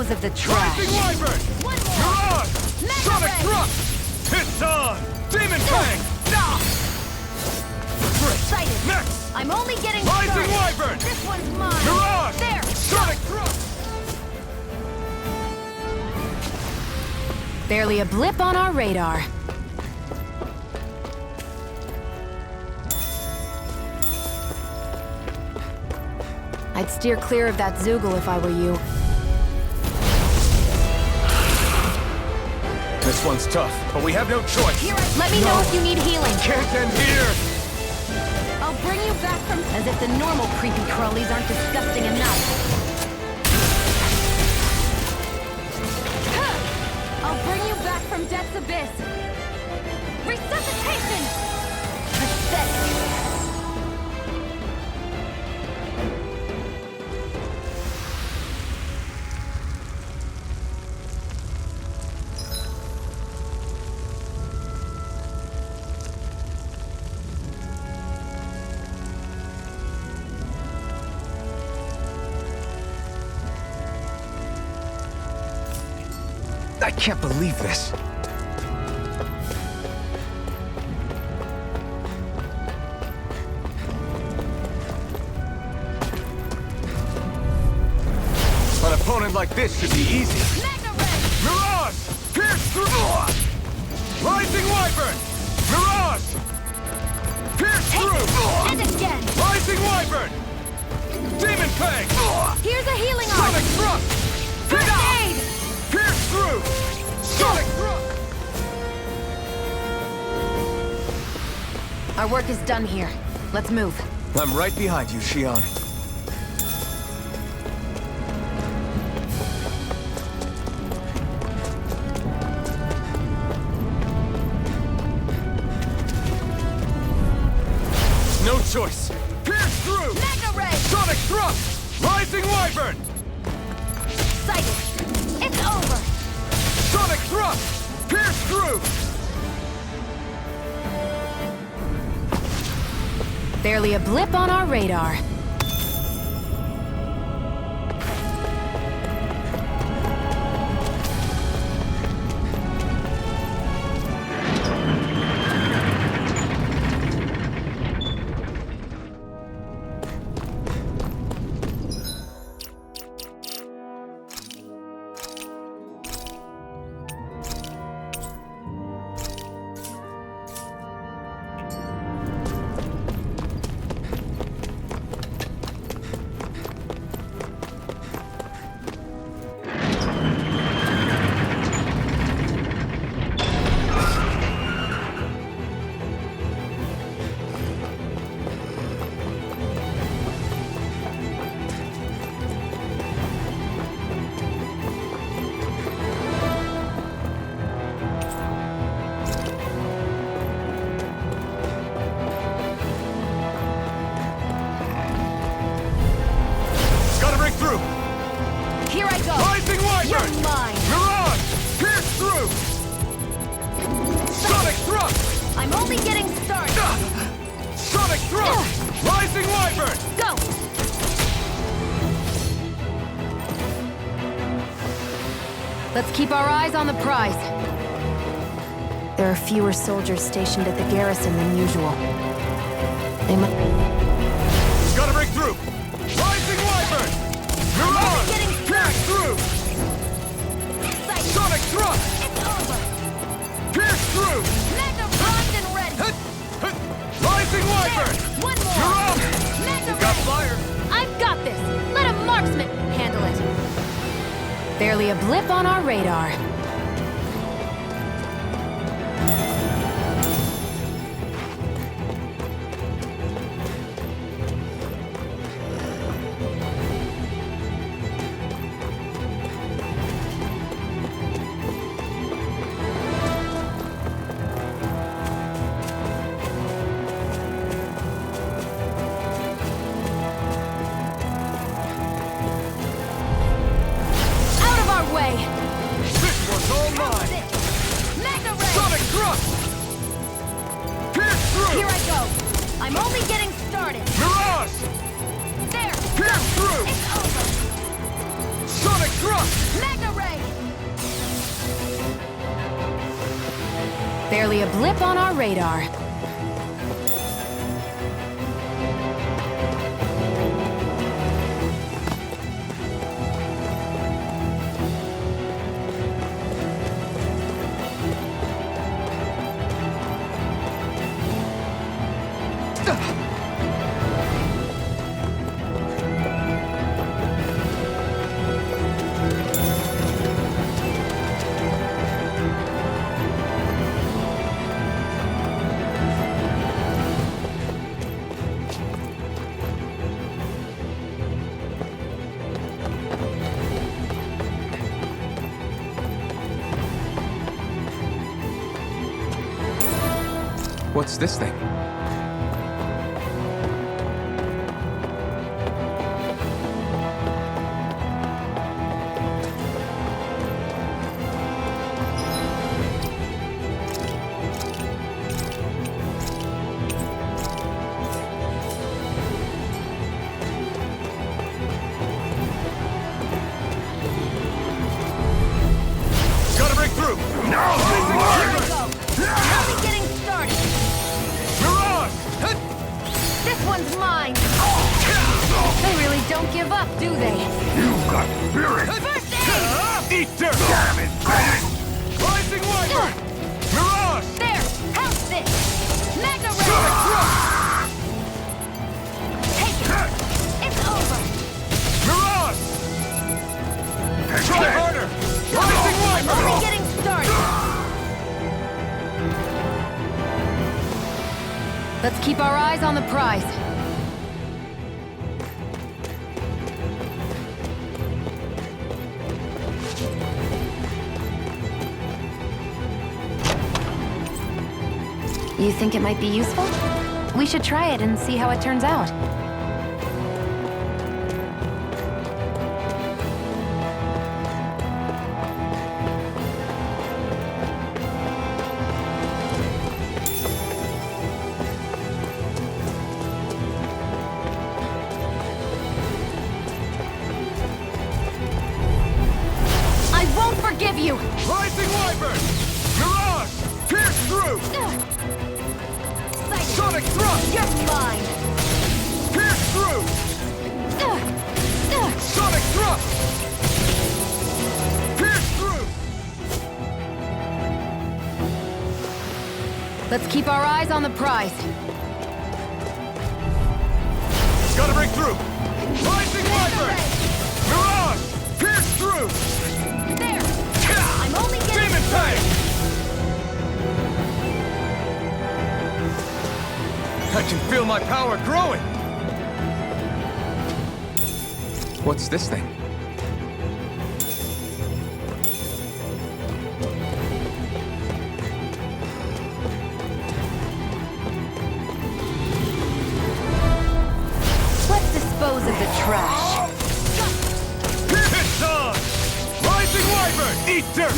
dispose of the trash. Rising Wyvern! One more. Mirage! Mega Sonic Ray. Thrust! It's on! Demon Fang! Ah! Excited. Next! I'm only getting Rising started. Wyvern! This one's mine. Mirage! There. Sonic Thrust! Barely a blip on our radar. I'd steer clear of that Zoogle if I were you. This one's tough, but we have no choice. Let me know if you need healing. Can't end here! I'll bring you back from... As if the normal creepy crawlies aren't disgusting enough. I'll bring you back from death's abyss. Resuscitation! Pathetic. I can't believe this. An opponent like this should be easy. Mega Ray. Mirage! Pierce through! Rising Wyvern! Mirage! Pierce through! And again. Rising Wyvern! Demon Fang! Here's a healing arm. Sonic Thrust! First aid. Pierce through! Sonic Thrust! Our work is done here. Let's move. I'm right behind you, Xion. No choice! Pierce through! Mega Ray. Sonic Thrust! Rising Wyvern! Sighted. It's over. Sonic Thrust! Pierce through! Barely a blip on our radar. Gotta break through! Here I go. Rising Wyvern! You're mine. Mirage! Pierce through! Sonic Thrust! I'm only getting started. Sonic Thrust! Rising Wyvern! Go. Let's keep our eyes on the prize. There are fewer soldiers stationed at the garrison than usual. They must... Gotta break through! Rising Wyvern! Mirage! getting Pierce through! Sighted. Sonic Thrust! It's over. Pierce through! Mega primed and ready. Hit! Hit! Rising Wyvern! One more. You're up! Mega Got Ray. fire! I've got this! Let a marksman handle it! Barely a blip on our radar. Out of our way! This one's all mine! Mega Ray. Sonic Thrust! Pierce through! Here I go. I'm only getting started. Mirage! There. Pierce through! It's over. Sonic Thrust! Mega Ray! Barely a blip on our radar. What's this thing? Gotta break through! No! Here we go! Only getting started! Mirage! This one's mine! They really don't give up, do they? You've got spirit! First aid! Eat dirt! Damn it, Rising Wyvern! Mirage! There! Help this! Mega Ray! Sonic Thrust! Take it! It's over! Mirage! Try harder! Rising Wyvern! Only getting started! Let's keep our eyes on the prize. You think it might be useful? We should try it and see how it turns out. I won't forgive you! Rising Wyvern! Mirage! Pierce through! Sonic Thrust! You're mine! Pierce through! Sonic Thrust! Pierce through! Let's keep our eyes on the prize. Gotta break through! Rising Wyvern! Mirage! Pierce through! There! I'm only getting Demon started! Tank! I can feel my power growing! What's this thing? Let's dispose of the trash. It's on! Rising Wyvern! Eat dirt!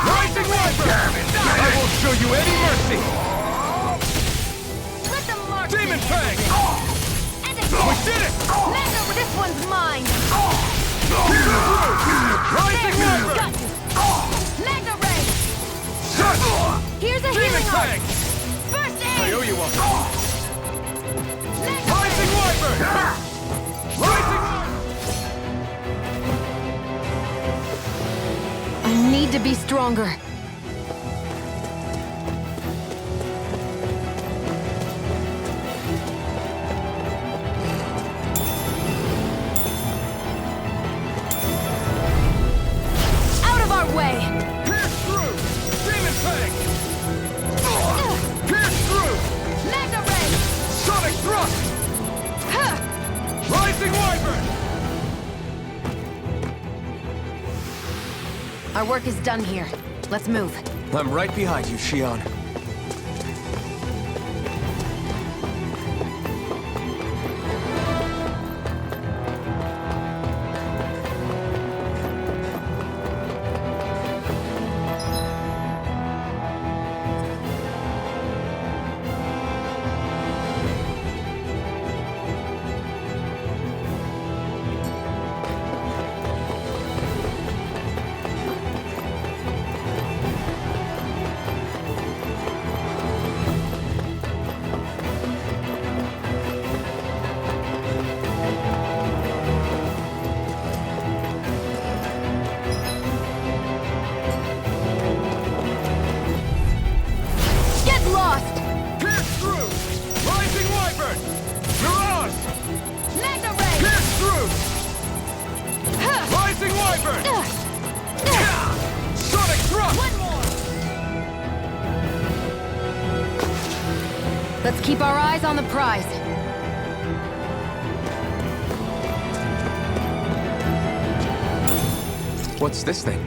Rising Wyvern! I won't show you any mercy! Let them mark Demon this. Fang! And We again! did it! Mega, this one's mine! Rising There! Wyvern! Got you! Mega Ray! Here's a Demon healing heart! Fang! First I aid! owe you one. Mega Rising Ray! Wyvern! Rising I need to be stronger. Out of our way! Pierce through! Demon Fang! Pierce through! Mega Ray! Sonic Thrust! Rising Wyvern! Our work is done here. Let's move. I'm right behind you, Shion. Let's keep our eyes on the prize. What's this thing?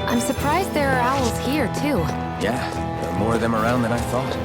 I'm surprised there are owls here, too. Yeah, there are more of them around than I thought.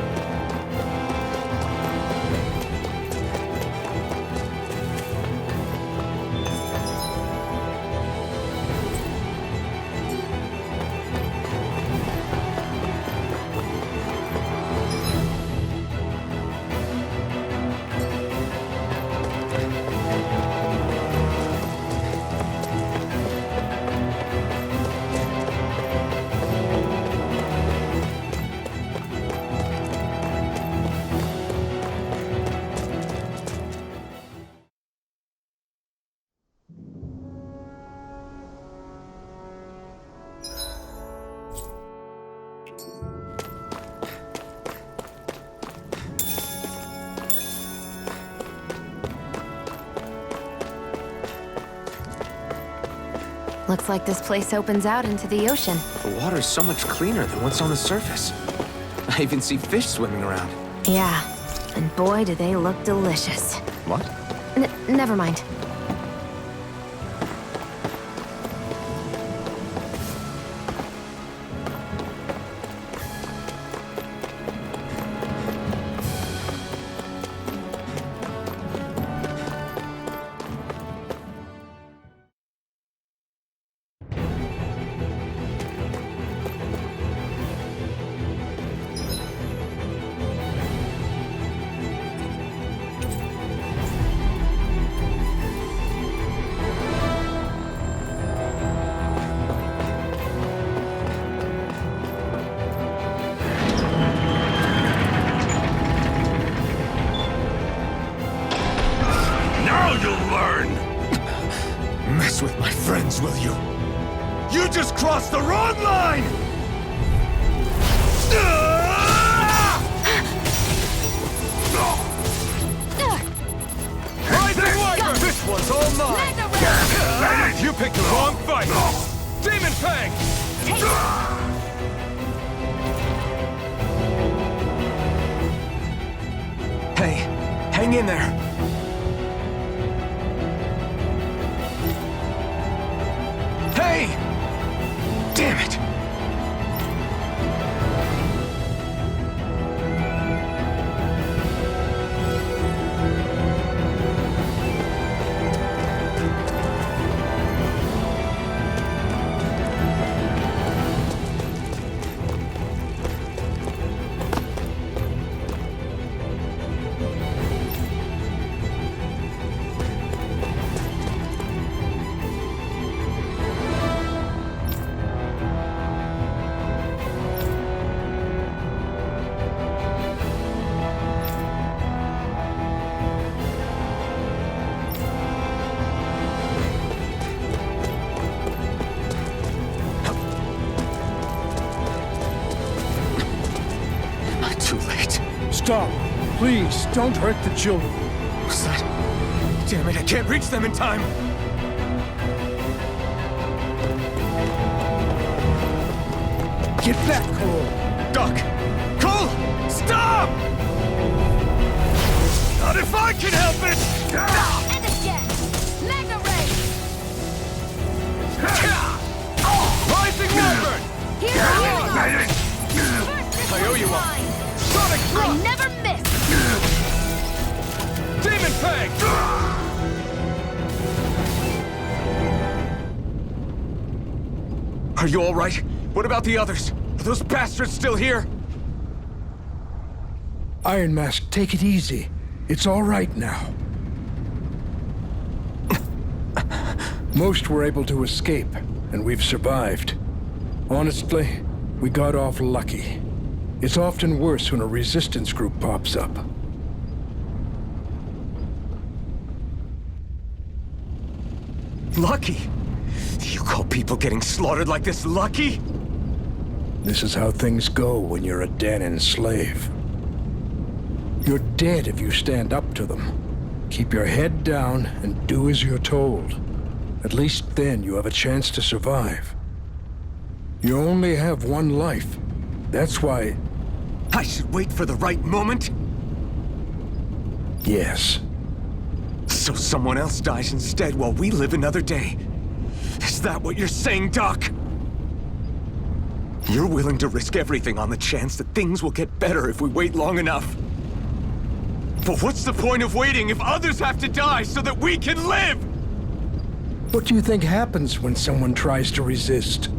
Looks like this place opens out into the ocean. The water's so much cleaner than what's on the surface. I even see fish swimming around. Yeah, and boy, do they look delicious. What? Never mind. Now you'll learn! Mess with my friends, will you? You just crossed the wrong line! Rising Wyvern! This one's all mine! You picked the wrong fight! Demon Fang! Hey, hang in there. Hey! Damn it! Too late. Stop. Please, don't hurt the children. What's that? Damn it, I can't reach them in time! Get back, Cole. Doc! Cole! Stop! Not if I can help it! And again! Magna Ray! Rising Wyvern! Here I owe you one! Sonic I Thrust! never miss! Demon Fang! Are you all right? What about the others? Are those bastards still here? Iron Mask, take it easy. It's all right now. Most were able to escape, and we've survived. Honestly, we got off lucky. It's often worse when a resistance group pops up. Lucky? You call people getting slaughtered like this lucky? This is how things go when you're a Danan slave. You're dead if you stand up to them. Keep your head down and do as you're told. At least then you have a chance to survive. You only have one life. That's why, I should wait for the right moment? yes. So someone else dies instead while we live another day. Is that what you're saying, Doc? You're willing to risk everything on the chance that things will get better if we wait long enough. But what's the point of waiting if others have to die so that we can live? What do you think happens when someone tries to resist?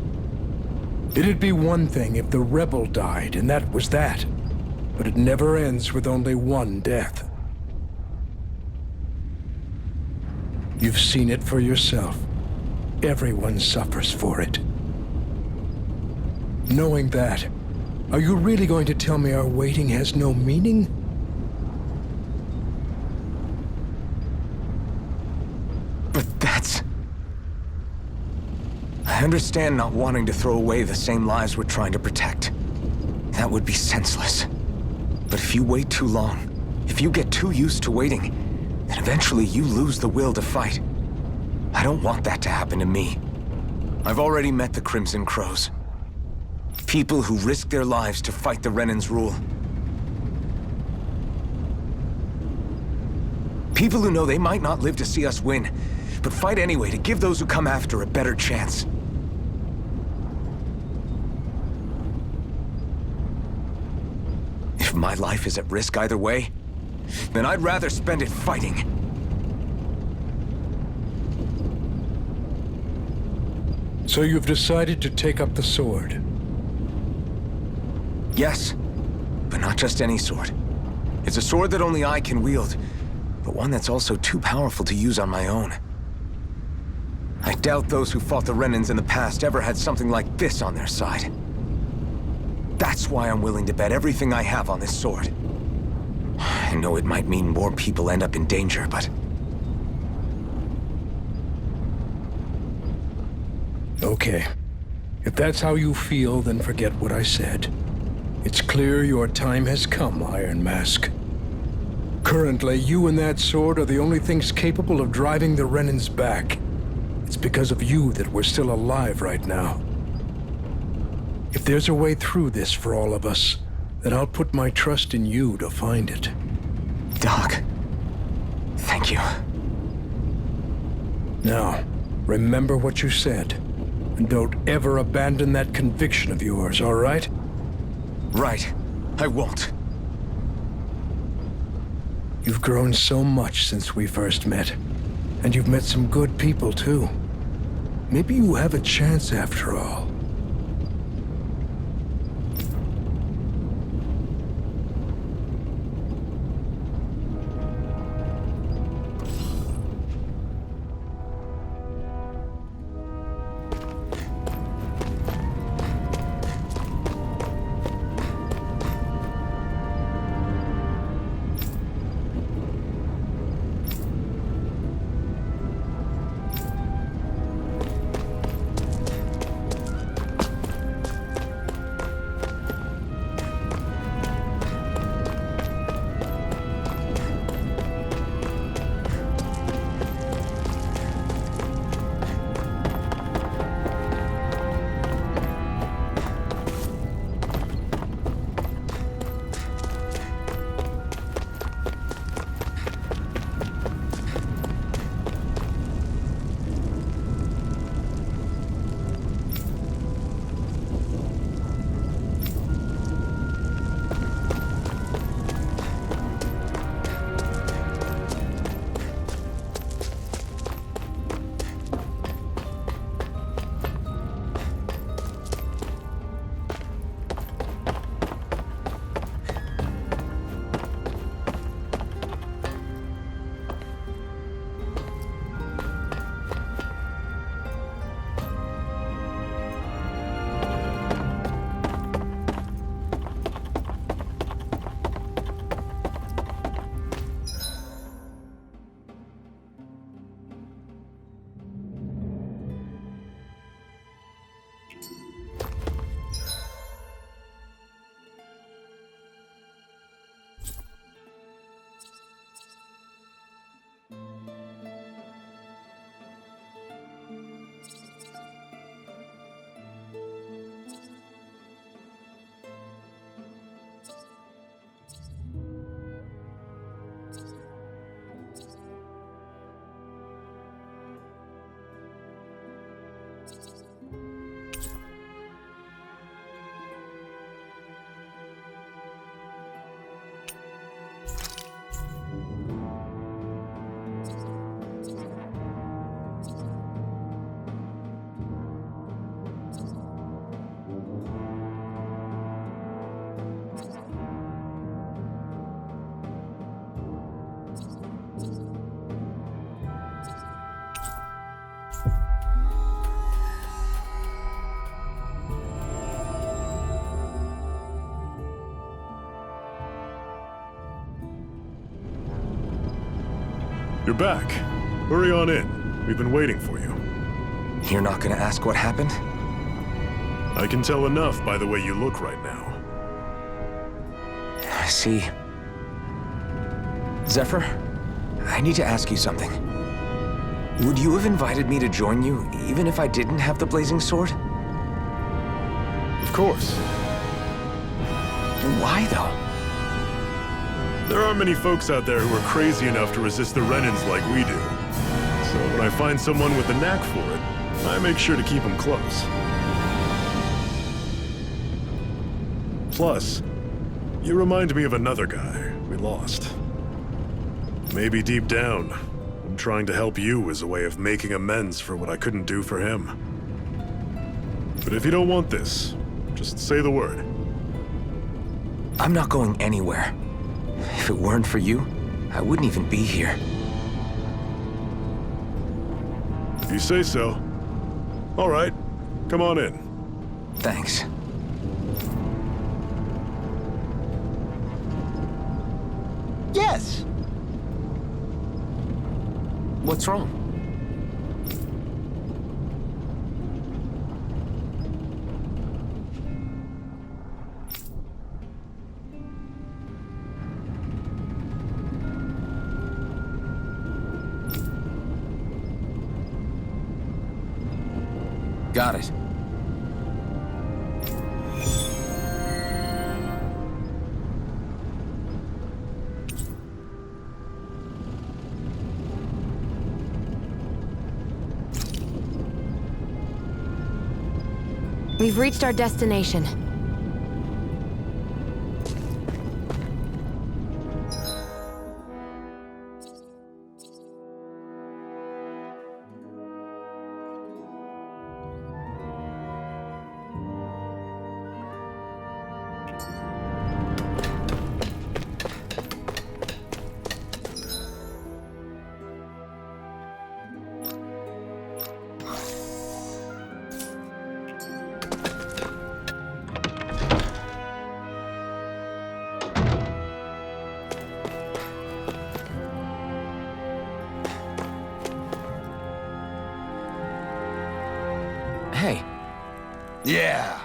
It'd be one thing if the rebel died, and that was that. But it never ends with only one death. You've seen it for yourself. Everyone suffers for it. Knowing that, are you really going to tell me our waiting has no meaning? But that's... I understand not wanting to throw away the same lives we're trying to protect. That would be senseless. But if you wait too long, if you get too used to waiting, then eventually you lose the will to fight. I don't want that to happen to me. I've already met the Crimson Crows. People who risk their lives to fight the Renan's rule. People who know they might not live to see us win, but fight anyway to give those who come after a better chance. If my life is at risk either way, then I'd rather spend it fighting. So you've decided to take up the sword. Yes, but not just any sword. It's a sword that only I can wield, but one that's also too powerful to use on my own. I doubt those who fought the Renans in the past ever had something like this on their side. That's why I'm willing to bet everything I have on this sword. I know it might mean more people end up in danger, but... Okay. If that's how you feel, then forget what I said. It's clear your time has come, Iron Mask. Currently, you and that sword are the only things capable of driving the Renans back. It's because of you that we're still alive right now. If there's a way through this for all of us, then I'll put my trust in you to find it. Doc, thank you. Now, remember what you said, and don't ever abandon that conviction of yours, all right? Right. I won't. You've grown so much since we first met, and you've met some good people, too. Maybe you have a chance after all. You're back. Hurry on in. We've been waiting for you. You're not gonna ask what happened? I can tell enough by the way you look right now. I see. Zephyr, I need to ask you something. Would you have invited me to join you, even if I didn't have the blazing sword? Of course. Why, though? There aren't many folks out there who are crazy enough to resist the Renans like we do. So when I find someone with the knack for it, I make sure to keep them close. Plus, you remind me of another guy we lost. Maybe deep down, I'm trying to help you as a way of making amends for what I couldn't do for him. But if you don't want this, just say the word. I'm not going anywhere. If it weren't for you, I wouldn't even be here. If you say so. All right, come on in. Thanks. Yes! What's wrong? Got it. We've reached our destination. Hey. Yeah.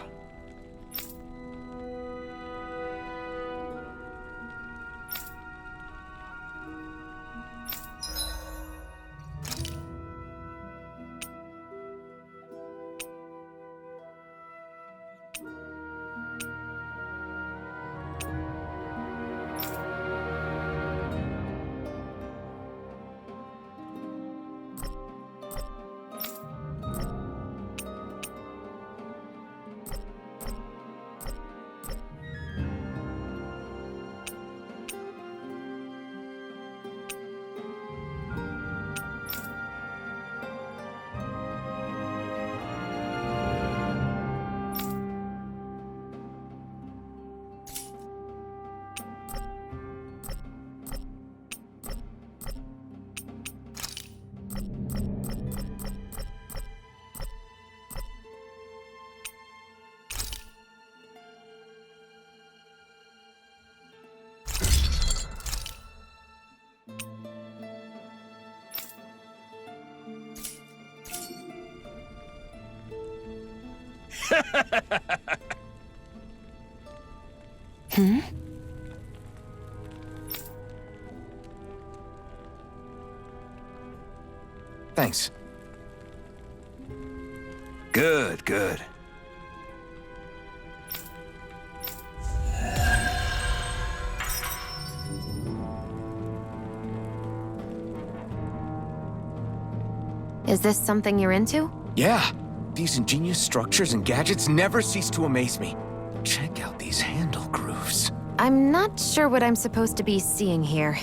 Thanks. Good, good. Is this something you're into? Yeah. These ingenious structures and gadgets never cease to amaze me. Check out these handle grooves. I'm not sure what I'm supposed to be seeing here.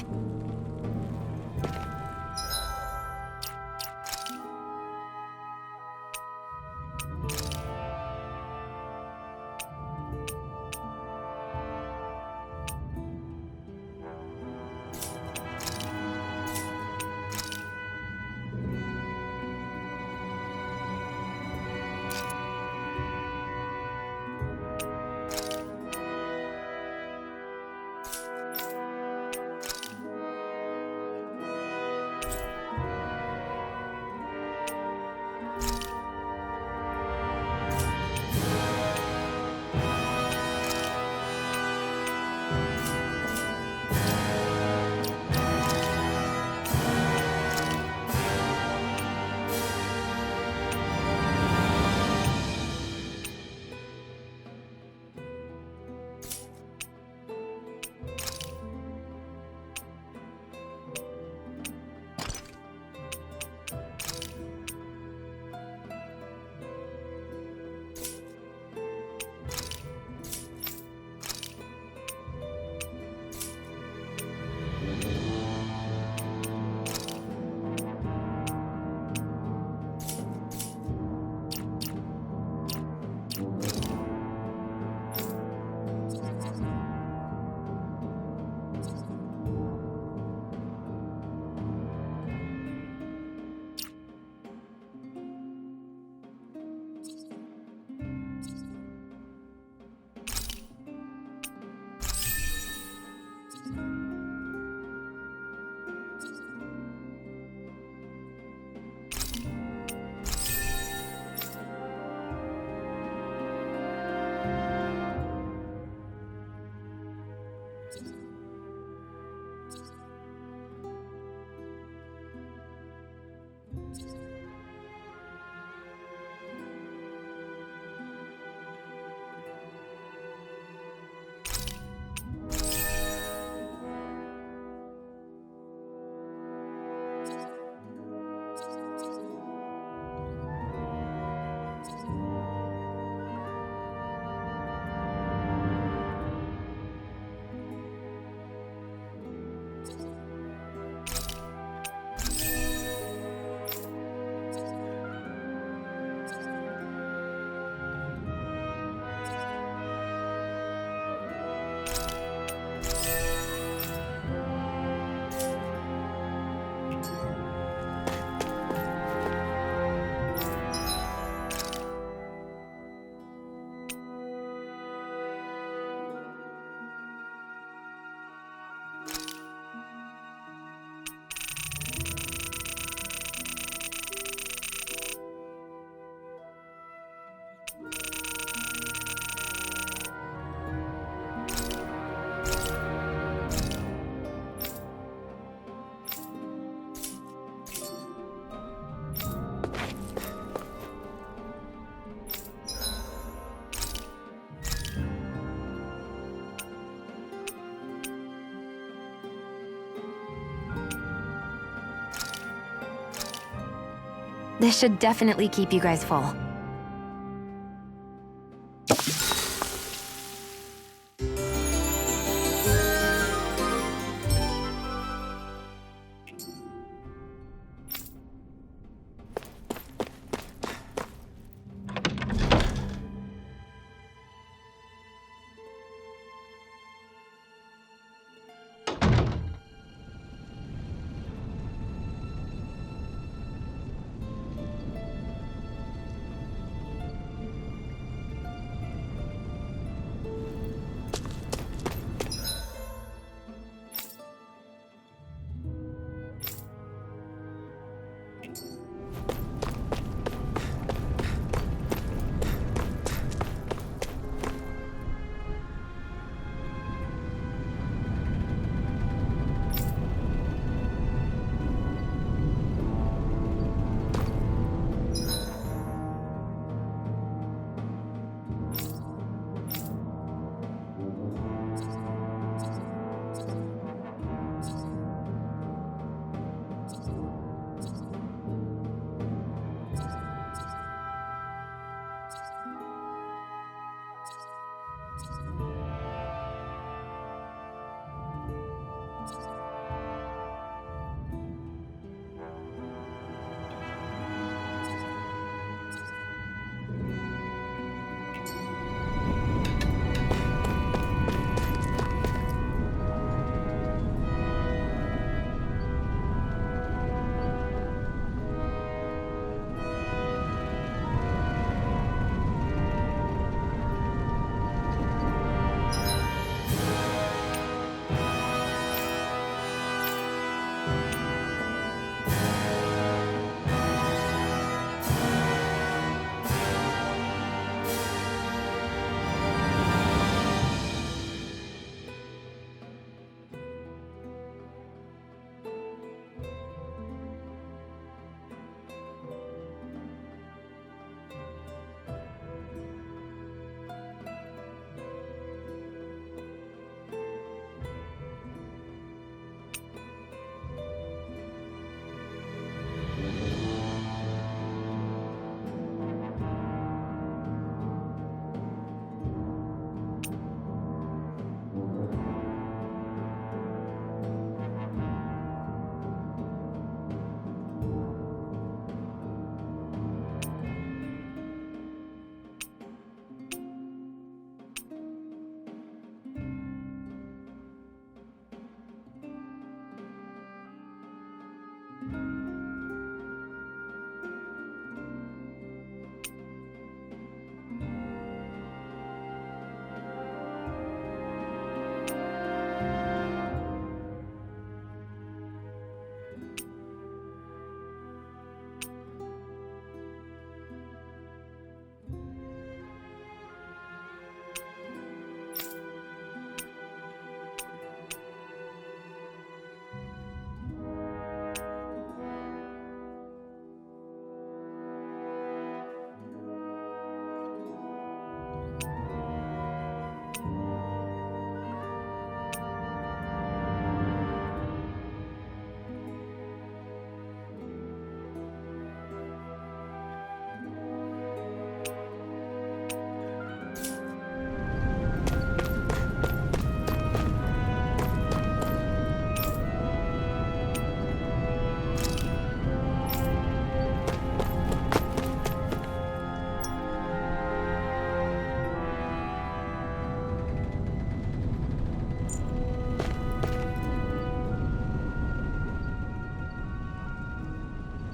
This should definitely keep you guys full.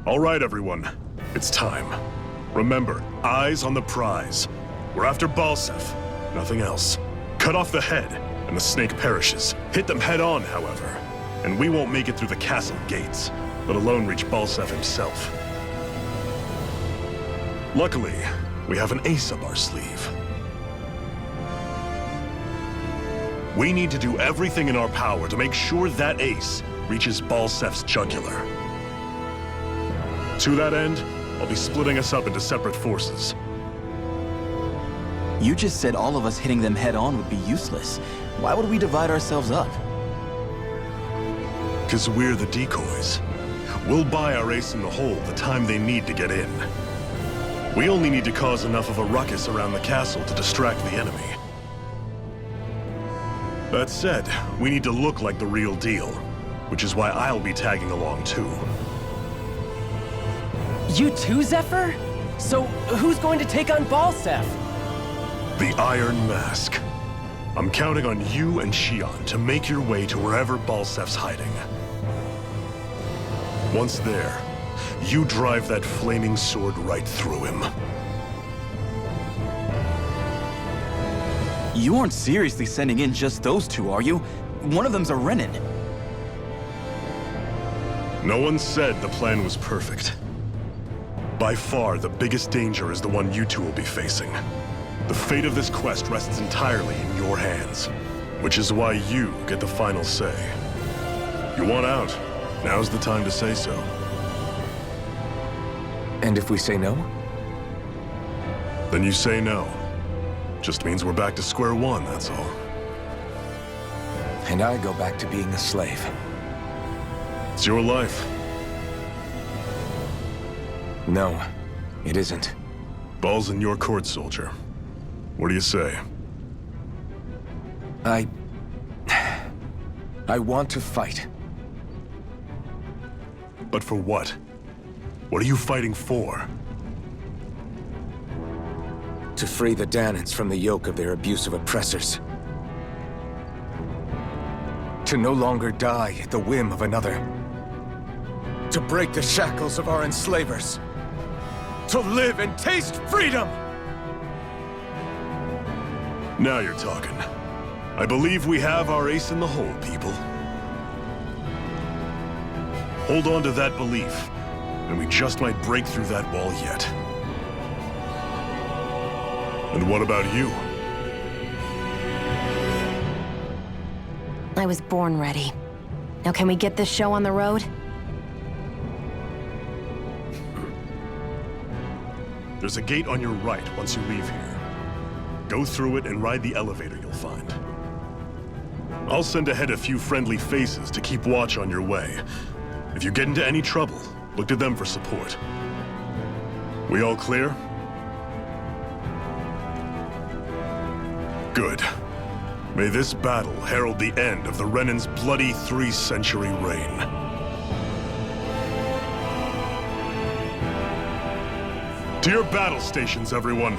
All right, everyone. It's time. Remember, eyes on the prize. We're after Balseph, nothing else. Cut off the head, and the snake perishes. Hit them head on, however, and we won't make it through the castle gates, let alone reach Balseph himself. Luckily, we have an ace up our sleeve. We need to do everything in our power to make sure that ace reaches Balseph's jugular. To that end, I'll be splitting us up into separate forces. You just said all of us hitting them head-on would be useless. Why would we divide ourselves up? 'Cause we're the decoys. We'll buy our ace in the hole the time they need to get in. We only need to cause enough of a ruckus around the castle to distract the enemy. That said, we need to look like the real deal, which is why I'll be tagging along too. You too, Zephyr? So, who's going to take on Balseph? The Iron Mask. I'm counting on you and Xion to make your way to wherever Balsef's hiding. Once there, you drive that flaming sword right through him. You aren't seriously sending in just those two, are you? One of them's a Renan. No one said the plan was perfect. By far, the biggest danger is the one you two will be facing. The fate of this quest rests entirely in your hands, which is why you get the final say. You want out? Now's the time to say so. And if we say no? Then you say no. Just means we're back to square one, that's all. And I go back to being a slave. It's your life. No, it isn't. Ball's in your court, soldier. What do you say? I want to fight. But for what? What are you fighting for? To free the Dahnans from the yoke of their abusive oppressors. To no longer die at the whim of another. To break the shackles of our enslavers. To live and taste freedom! Now you're talking. I believe we have our ace in the hole, people. Hold on to that belief, and we just might break through that wall yet. And what about you? I was born ready. Now can we get this show on the road? There's a gate on your right once you leave here. Go through it and ride the elevator you'll find. I'll send ahead a few friendly faces to keep watch on your way. If you get into any trouble, look to them for support. We all clear? Good. May this battle herald the end of the Renan's bloody 3-century reign. To your battle stations, everyone!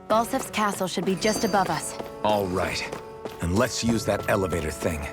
Balsef's castle should be just above us. All right. And let's use that elevator thing.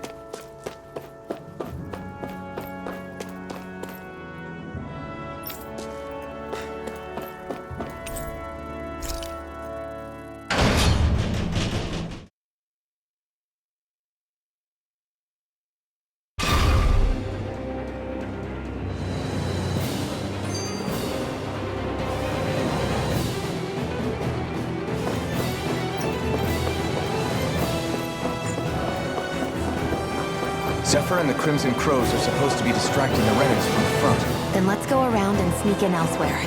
Zephyr and the Crimson Crows are supposed to be distracting the Renans from the front. Then let's go around and sneak in elsewhere.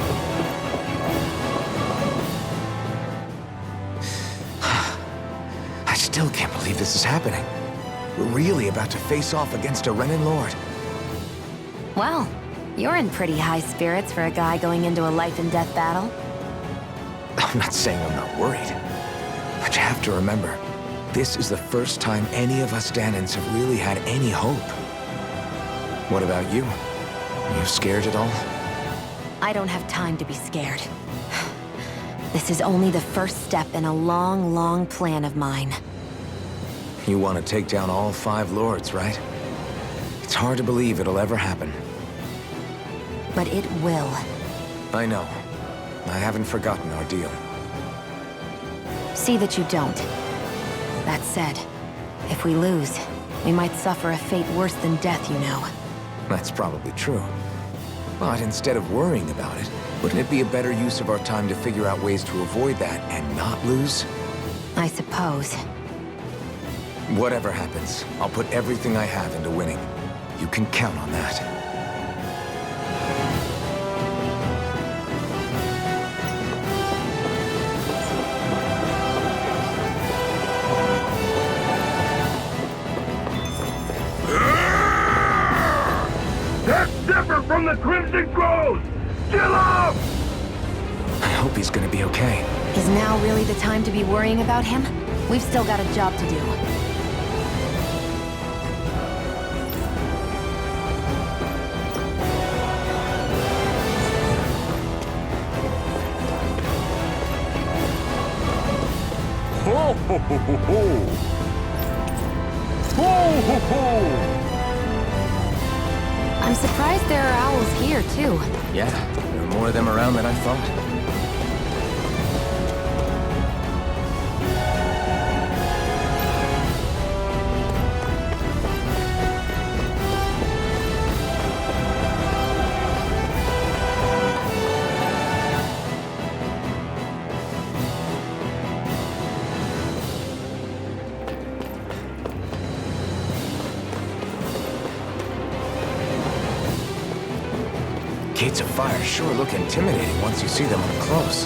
I still can't believe this is happening. We're really about to face off against a Renan Lord. Well, you're in pretty high spirits for a guy going into a life-and-death battle. I'm not saying I'm not worried. But you have to remember, this is the first time any of us Dahnans have really had any hope. What about you? Are you scared at all? I don't have time to be scared. This is only the first step in a long, long plan of mine. You want to take down all 5 lords, right? It's hard to believe it'll ever happen. But it will. I know. I haven't forgotten our deal. See that you don't. That said, if we lose, we might suffer a fate worse than death, you know. That's probably true. But instead of worrying about it, wouldn't it be a better use of our time to figure out ways to avoid that and not lose? I suppose. Whatever happens, I'll put everything I have into winning. You can count on that. That's Zephyr from the Crimson Groves! Chill out! I hope he's gonna be okay. Is now really the time to be worrying about him? We've still got a job to do. Ho ho ho ho ho! Ho ho ho! I'm surprised there are owls here, too. Yeah, there are more of them around than I thought. Gates of Fire sure look intimidating once you see them up close.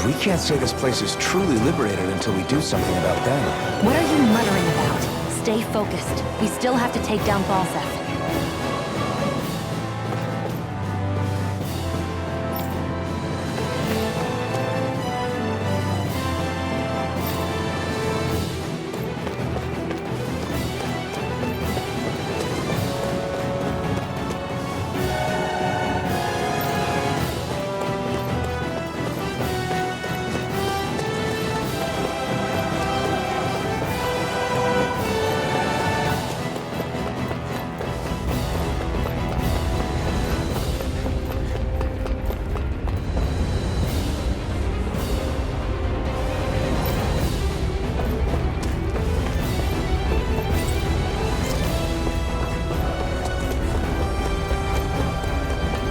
We can't say this place is truly liberated until we do something about them. What are you muttering about? Stay focused. We still have to take down Balseph.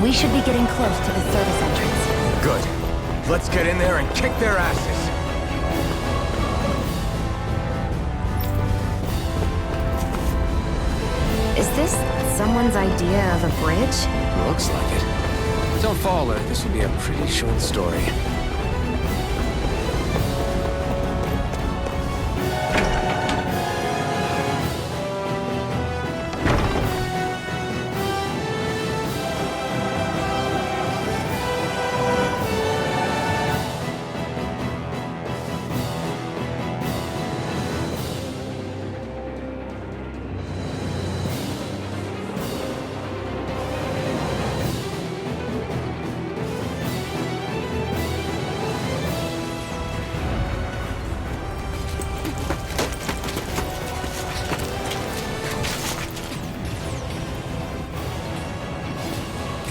We should be getting close to the service entrance. Good. Let's get in there and kick their asses. Is this someone's idea of a bridge? Looks like it. Don't fall, or this will be a pretty short story.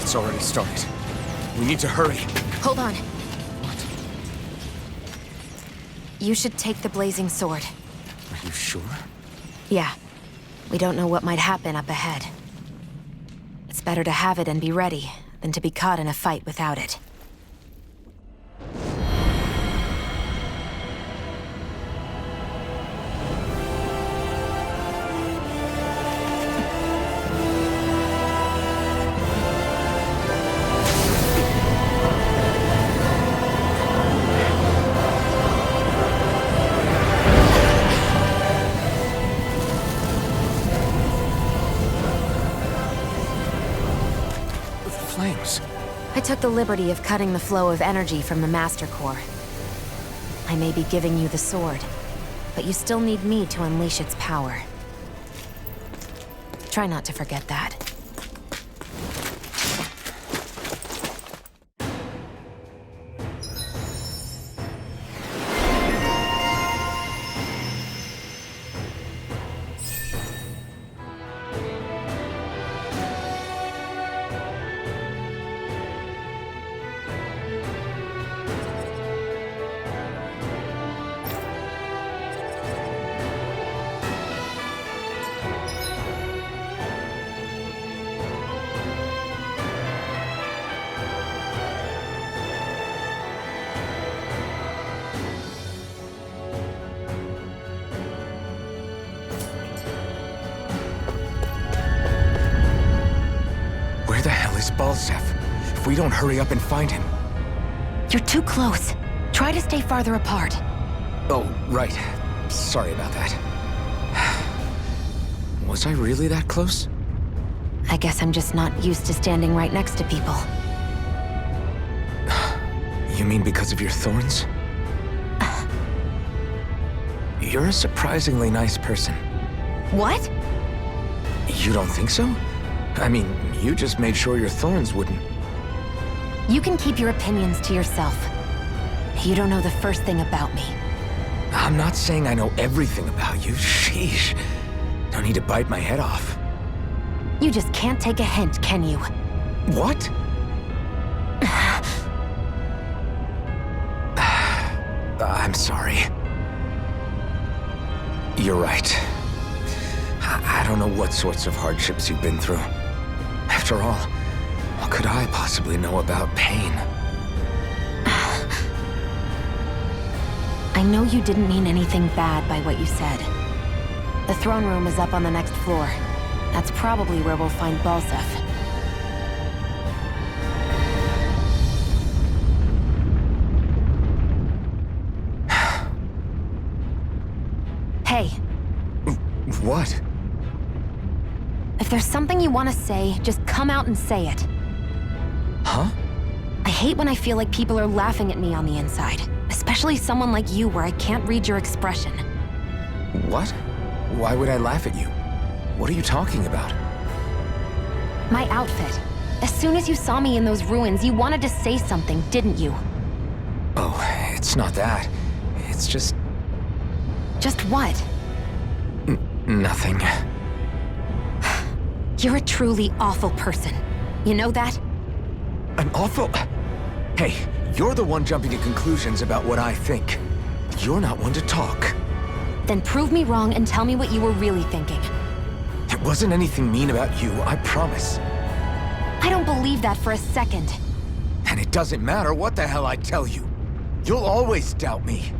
It's already started. We need to hurry. Hold on. What? You should take the blazing sword. Are you sure? Yeah. We don't know what might happen up ahead. It's better to have it and be ready than to be caught in a fight without it. Flames. I took the liberty of cutting the flow of energy from the Master Core. I may be giving you the sword, but you still need me to unleash its power. Try not to forget that. Balsef. If we don't hurry up and find him... You're too close. Try to stay farther apart. Oh, right. Sorry about that. Was I really that close? I guess I'm just not used to standing right next to people. You mean because of your thorns? You're a surprisingly nice person. What? You don't think so? I mean, you just made sure your thorns wouldn't... You can keep your opinions to yourself. You don't know the first thing about me. I'm not saying I know everything about you. Sheesh. No need to bite my head off. You just can't take a hint, can you? What? I'm sorry. You're right. I don't know what sorts of hardships you've been through. After all, what could I possibly know about pain? I know you didn't mean anything bad by what you said. The throne room is up on the next floor. That's probably where we'll find Balsef. Hey. What? If there's something you want to say, just come out and say it. Huh? I hate when I feel like people are laughing at me on the inside. Especially someone like you where I can't read your expression. What? Why would I laugh at you? What are you talking about? My outfit. As soon as you saw me in those ruins, you wanted to say something, didn't you? Oh, it's not that. It's just... Just what? Nothing. You're a truly awful person. You know that? An awful... Hey, you're the one jumping to conclusions about what I think. You're not one to talk. Then prove me wrong and tell me what you were really thinking. It wasn't anything mean about you, I promise. I don't believe that for a second. And it doesn't matter what the hell I tell you. You'll always doubt me.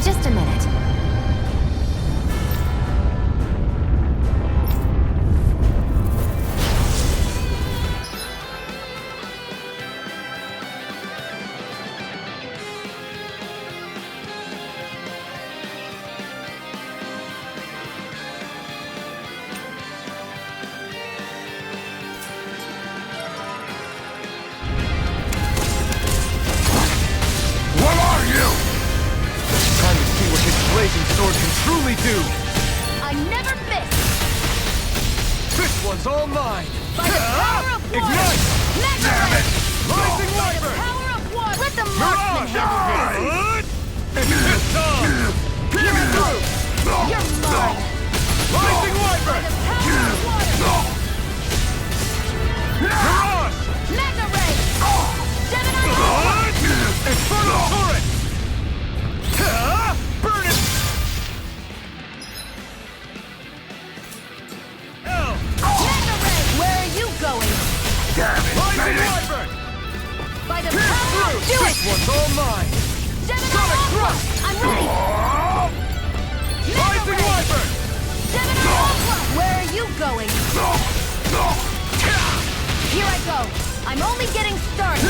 Just a minute. What are you? Time to see what this blazing sword can truly do! I never miss! This one's all mine! By the power of water! Ignite! Damn it! Rising By the Wyvern! power of water! Let the marksman handle this! It's this time! Pierce through! You're mine! Rising By Wyvern! the power of water! Mirage! Mega Ray! Gemini! Infernal Torrent! Burn it! L! Mega Ray! Where are you going? Damn it! Rising Finish! Wyvern! By the Pierce power through! of... Do This it! one's all mine! Gemini Sonic Alpha! Thrust! I'm ready! Mega Rising Ray! Wyvern! Gemini Alpha! Where are you going? Here I go! I'm only getting started!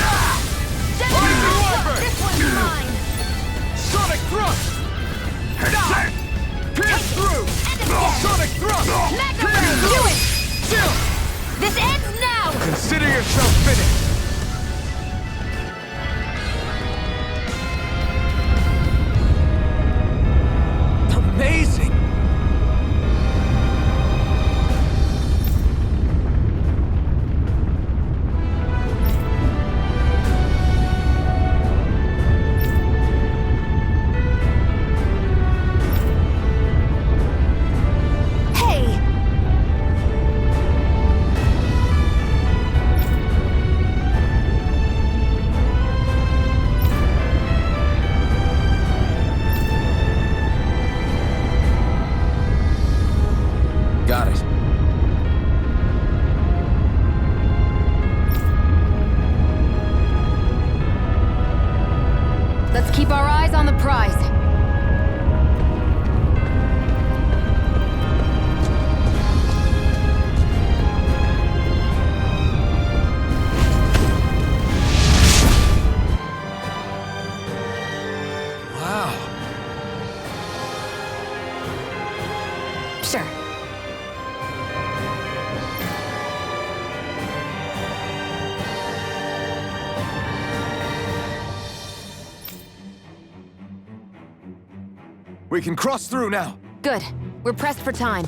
Gemini Rising Alpha! Wyvern! This one's mine! Sonic Thrust! Pierce through! And again! Sonic Thrust! Mega Ray! Do it! Still! This ends now! Consider yourself finished! Amazing! Hey! We can cross through now. Good. We're pressed for time.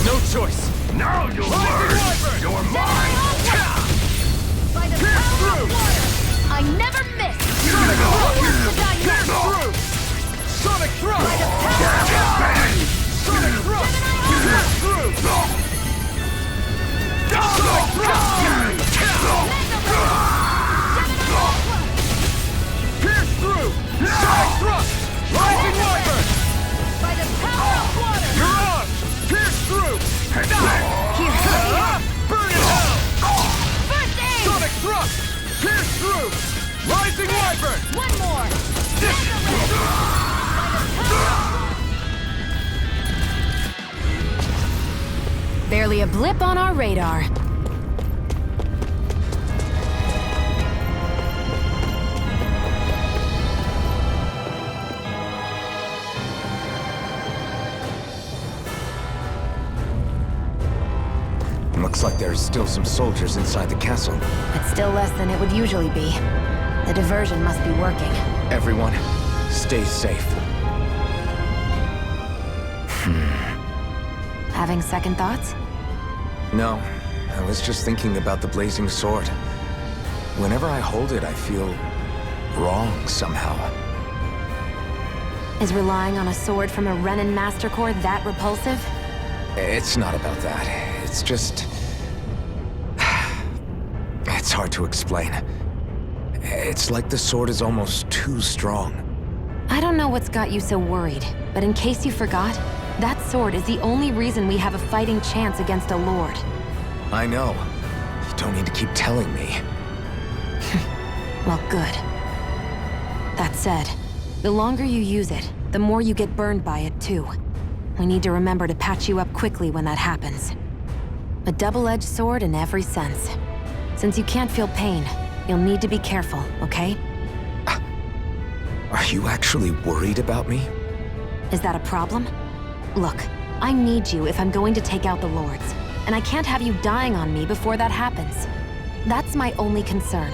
No choice. Now you'll learn. You're mine. By the power of water, I never miss. Pierce through. Sonic thrust. By the power of Sonic thrust. Pierce through. Sonic thrust. Pierce through. Sonic thrust. Rising Wyvern. by the power of water. You're on. Pierce through. Here, Burn in hell. first aid. Sonic thrust. Pierce through. Rising Wyvern. One more. Barely a blip on our radar. Looks like there's still some soldiers inside the castle. It's still less than it would usually be. The diversion must be working. Everyone, stay safe. Having second thoughts? No, I was just thinking about the blazing sword. Whenever I hold it, I feel wrong somehow. Is relying on a sword from a Renan Master Core that repulsive? It's not about that. It's just... It's hard to explain. It's like the sword is almost too strong. I don't know what's got you so worried, but in case you forgot, that sword is the only reason we have a fighting chance against a lord. I know. You don't need to keep telling me. Well, good. That said, the longer you use it, the more you get burned by it, too. We need to remember to patch you up quickly when that happens. A double-edged sword in every sense. Since you can't feel pain, you'll need to be careful, okay? Are you actually worried about me? Is that a problem? Look, I need you if I'm going to take out the lords, and I can't have you dying on me before that happens. That's my only concern.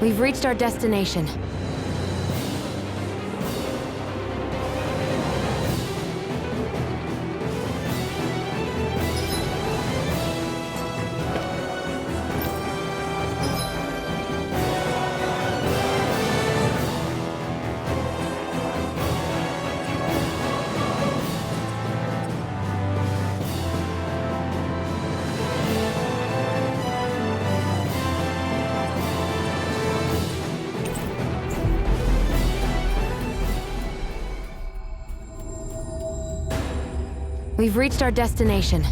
We've reached our destination. We've reached our destination.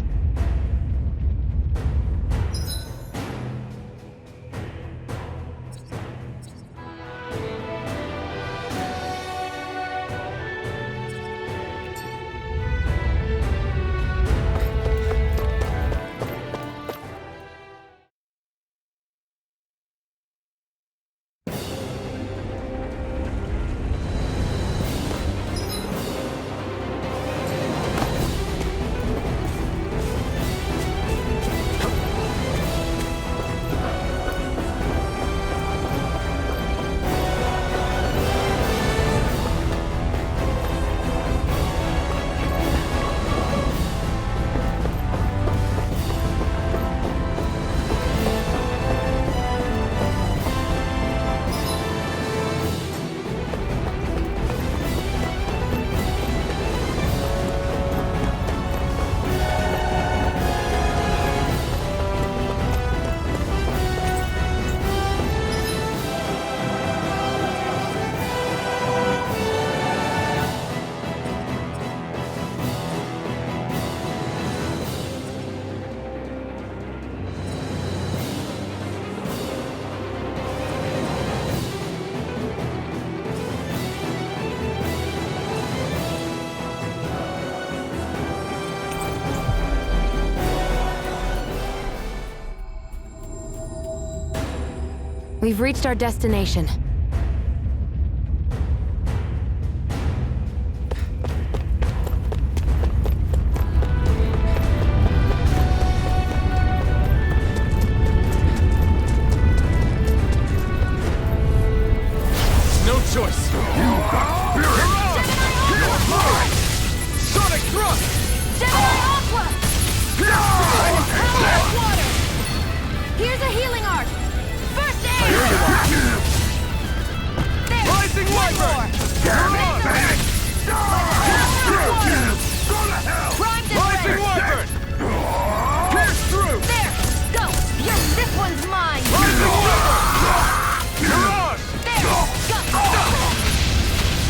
We've reached our destination. No choice. You got spirit! You're mine! Sonic Thrust! Gemini Aqua! Power of water! Here's a healing arc! First aid! There! Rising Wyvern! Damn it, man! Go to hell! Prime this Rising way! Wyvern! Pierce through! There! Go! Yes, this one's mine! Rising Wyvern! Mirage! There! Go!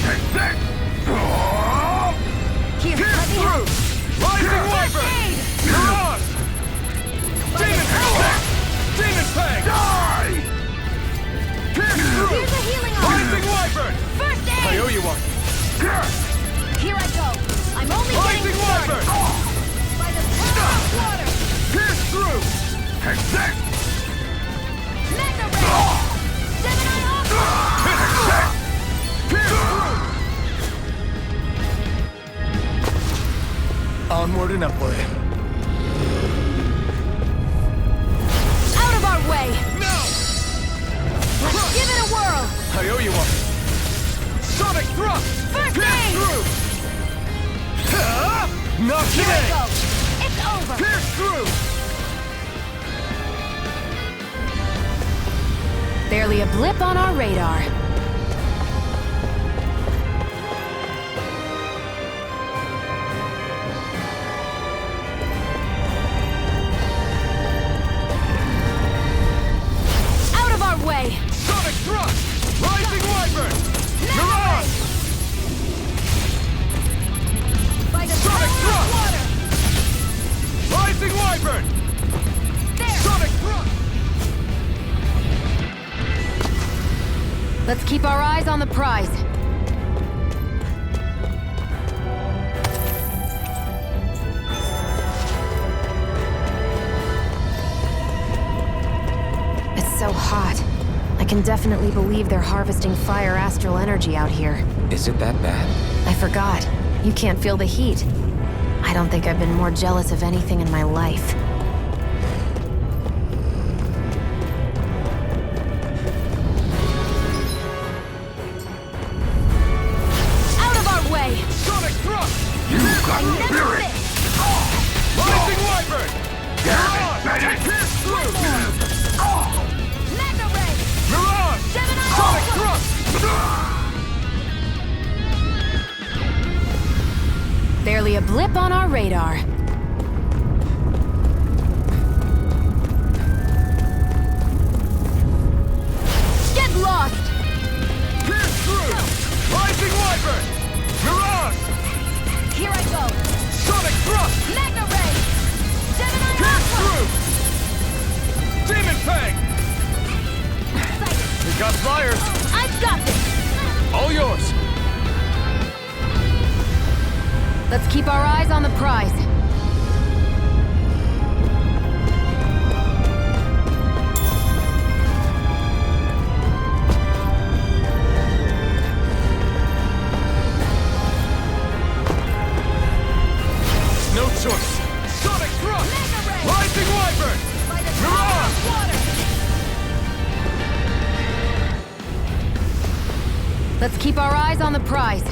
Take that! Here, Pierce let me help! through! Rising Wyvern! Aid! Mirage! Demon Power! Demon Fang! Die! Pierce through! Here's a healing arc! Rising Wyvern! First aid! I owe you one! Here I go! I'm only Rising getting Wyvern! started! By the power of water! Pierce through! Take that! Mega Ray! Gemini Aqua! Pierce through! Onward and upward. Out of our way! No! Let's give it a whirl! I owe you one. Sonic Thrust! First Pierce aid! through! Knock Here I it go! It's over! Pierce through! Barely a blip on our radar. Out of our way! Sonic Thrust! Rising Wyvern! Mirage! By the Sonic power of water! Rising Wyvern! There! Sonic Thrust! Let's keep our eyes on the prize. It's so hot. I can definitely believe they're harvesting fire astral energy out here. Is it that bad? I forgot. You can't feel the heat. I don't think I've been more jealous of anything in my life. Out of our way! Sonic Thrust! You got I never spirit! miss! Rising Wyvern! Damn it, Mirage! man! Pierce through! Mega Ray! Mirage! Gemini Sonic Aqua! Thrust! Barely a blip on our radar. Get lost! Pierce through! Rising Wyvern! Mirage! Here I go! Sonic Sonic Thrust! Mega Ray! Gemini Pierce Aqua! through! Demon Fang! We got flyers! I've got this! All yours! Let's keep our eyes on the prize. No choice! Sonic Thrust! Mega Ray! Rising Wyvern! By the power of water! Let's keep our eyes on the prize.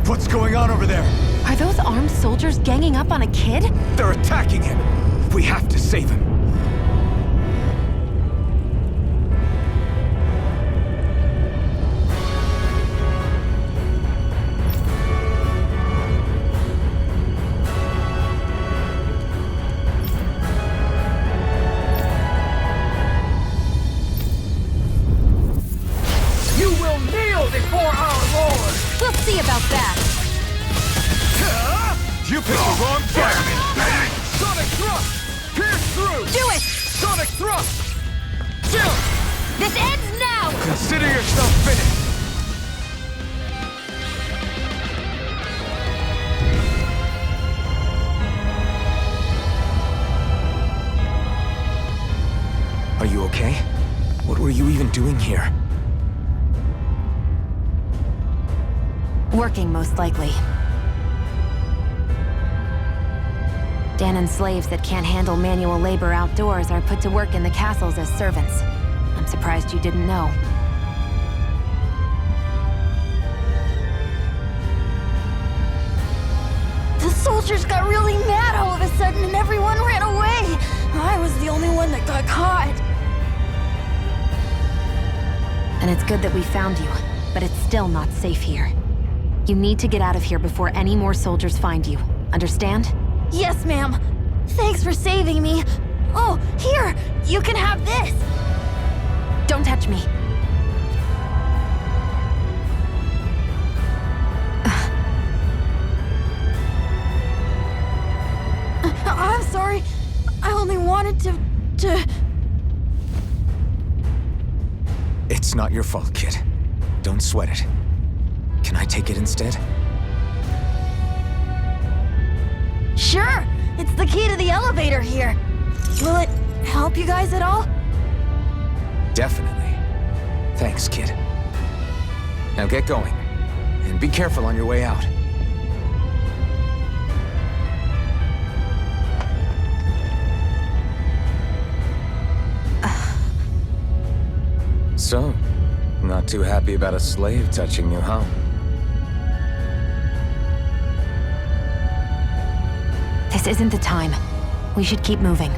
What's going on over there? Are those armed soldiers ganging up on a kid? They're attacking him! We have to save him! You will kneel before our Lord! We'll see about that. You picked the wrong fight! Sonic Thrust! Pierce through! Do it! Sonic Thrust! Chill! This ends now! Consider yourself finished! Are you okay? What were you even doing here? Working, most likely. Danon slaves that can't handle manual labor outdoors are put to work in the castles as servants. I'm surprised you didn't know. The soldiers got really mad all of a sudden and everyone ran away. I was the only one that got caught. And it's good that we found you, but it's still not safe here. You need to get out of here before any more soldiers find you. Understand? Yes, ma'am. Thanks for saving me. Oh, here! You can have this! Don't touch me. I'm sorry. I only wanted to... It's not your fault, kid. Don't sweat it. Can I take it instead? Sure! It's the key to the elevator here. Will it help you guys at all? Definitely. Thanks, kid. Now get going. And be careful on your way out. So, not too happy about a slave touching you, huh? This isn't the time. We should keep moving.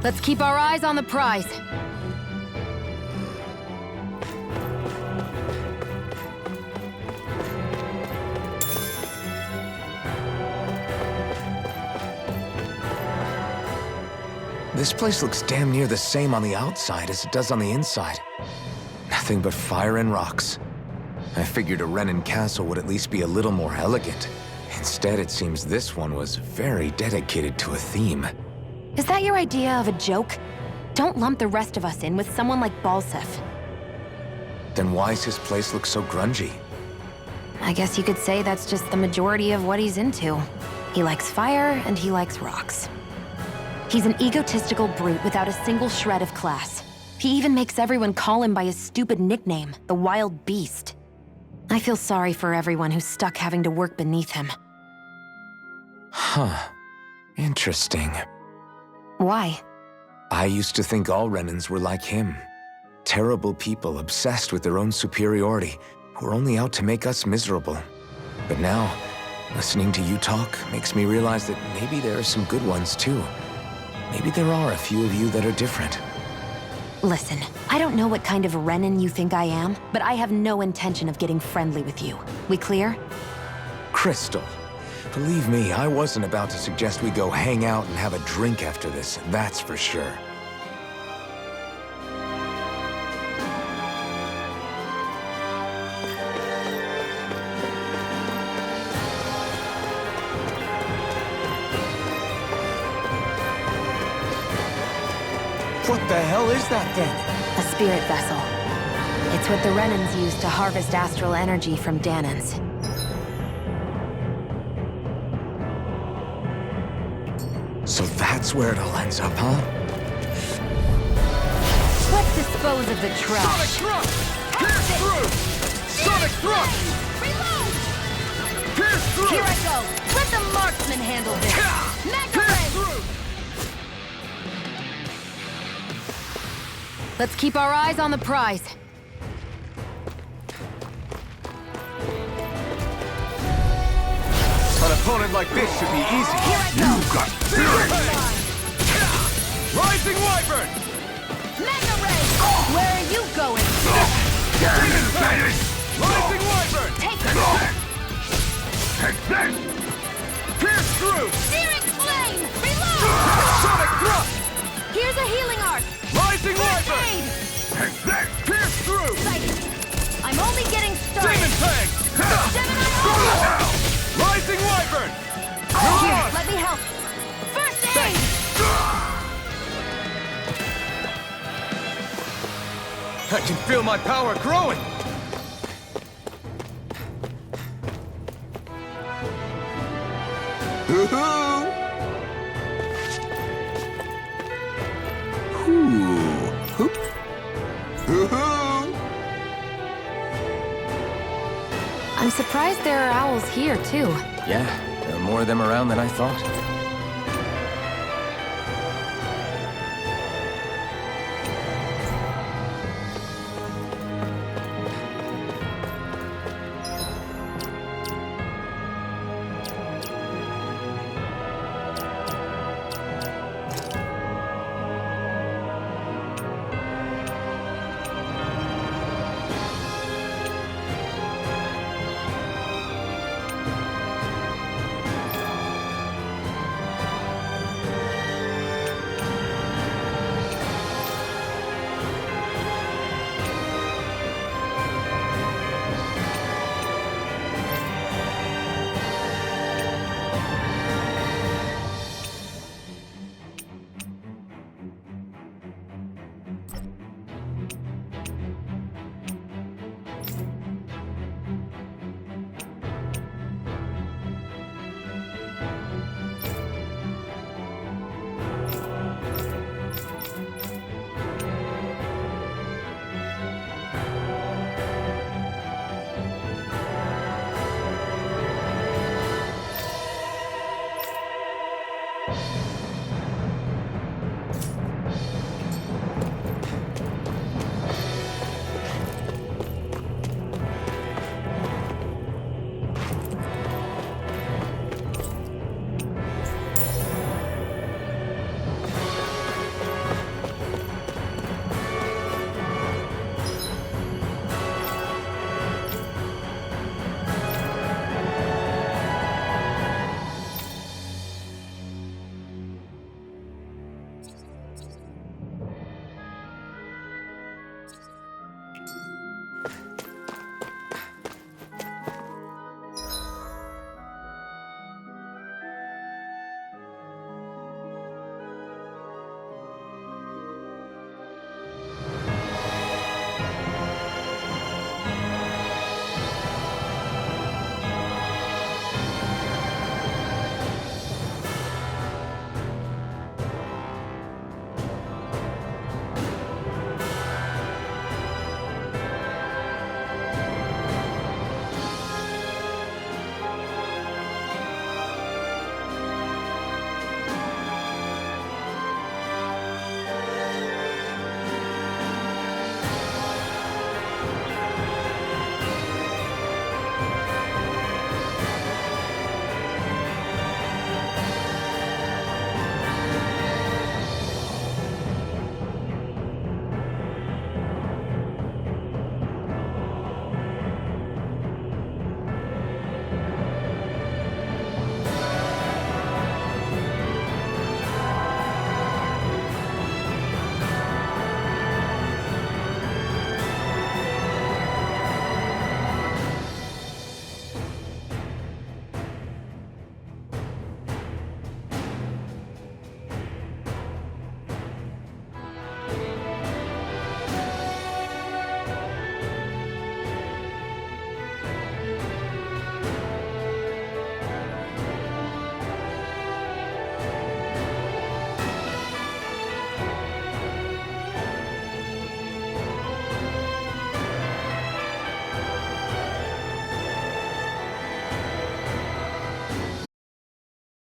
Let's keep our eyes on the prize. This place looks damn near the same on the outside as it does on the inside. Nothing but fire and rocks. I figured a Renan castle would at least be a little more elegant. Instead, it seems this one was very dedicated to a theme. Is that your idea of a joke? Don't lump the rest of us in with someone like Balseph. Then why's his place look so grungy? I guess you could say that's just the majority of what he's into. He likes fire and he likes rocks. He's an egotistical brute without a single shred of class. He even makes everyone call him by his stupid nickname, the Wild Beast. I feel sorry for everyone who's stuck having to work beneath him. Huh. Interesting. Why? I used to think all Renans were like him. Terrible people obsessed with their own superiority, who are only out to make us miserable. But now, listening to you talk makes me realize that maybe there are some good ones too. Maybe there are a few of you that are different. Listen, I don't know what kind of Renan you think I am, but I have no intention of getting friendly with you. We clear? Crystal, believe me, I wasn't about to suggest we go hang out and have a drink after this, that's for sure. What the hell is that thing? A spirit vessel. It's what the Renans use to harvest astral energy from Danans. So that's where it all ends up, huh? Let's dispose of the trash. Sonic thrust! Pierce through! Sonic thrust! Reload! Pierce through! Here I go! Let the marksman handle this! Mega Pierce Ray! through! Let's keep our eyes on the prize. opponent like this should be easy. Here I go! You got spirit! Rising Wyvern! Mega Ray! Where are you going? Demon Fetish! Rising Wyvern! Take it! Take this! Pierce through! Searing Flame! Reload! Sonic Thrust! Here's a healing arc! Rising First Wyvern! aid! Take this! Pierce through! Psychic! I'm only getting started! Demon Fang! Gemini Arc! Rising Wyvern! Here, let me help! First aid! I can feel my power growing! I'm surprised there are owls here, too. Yeah, there are more of them around than I thought.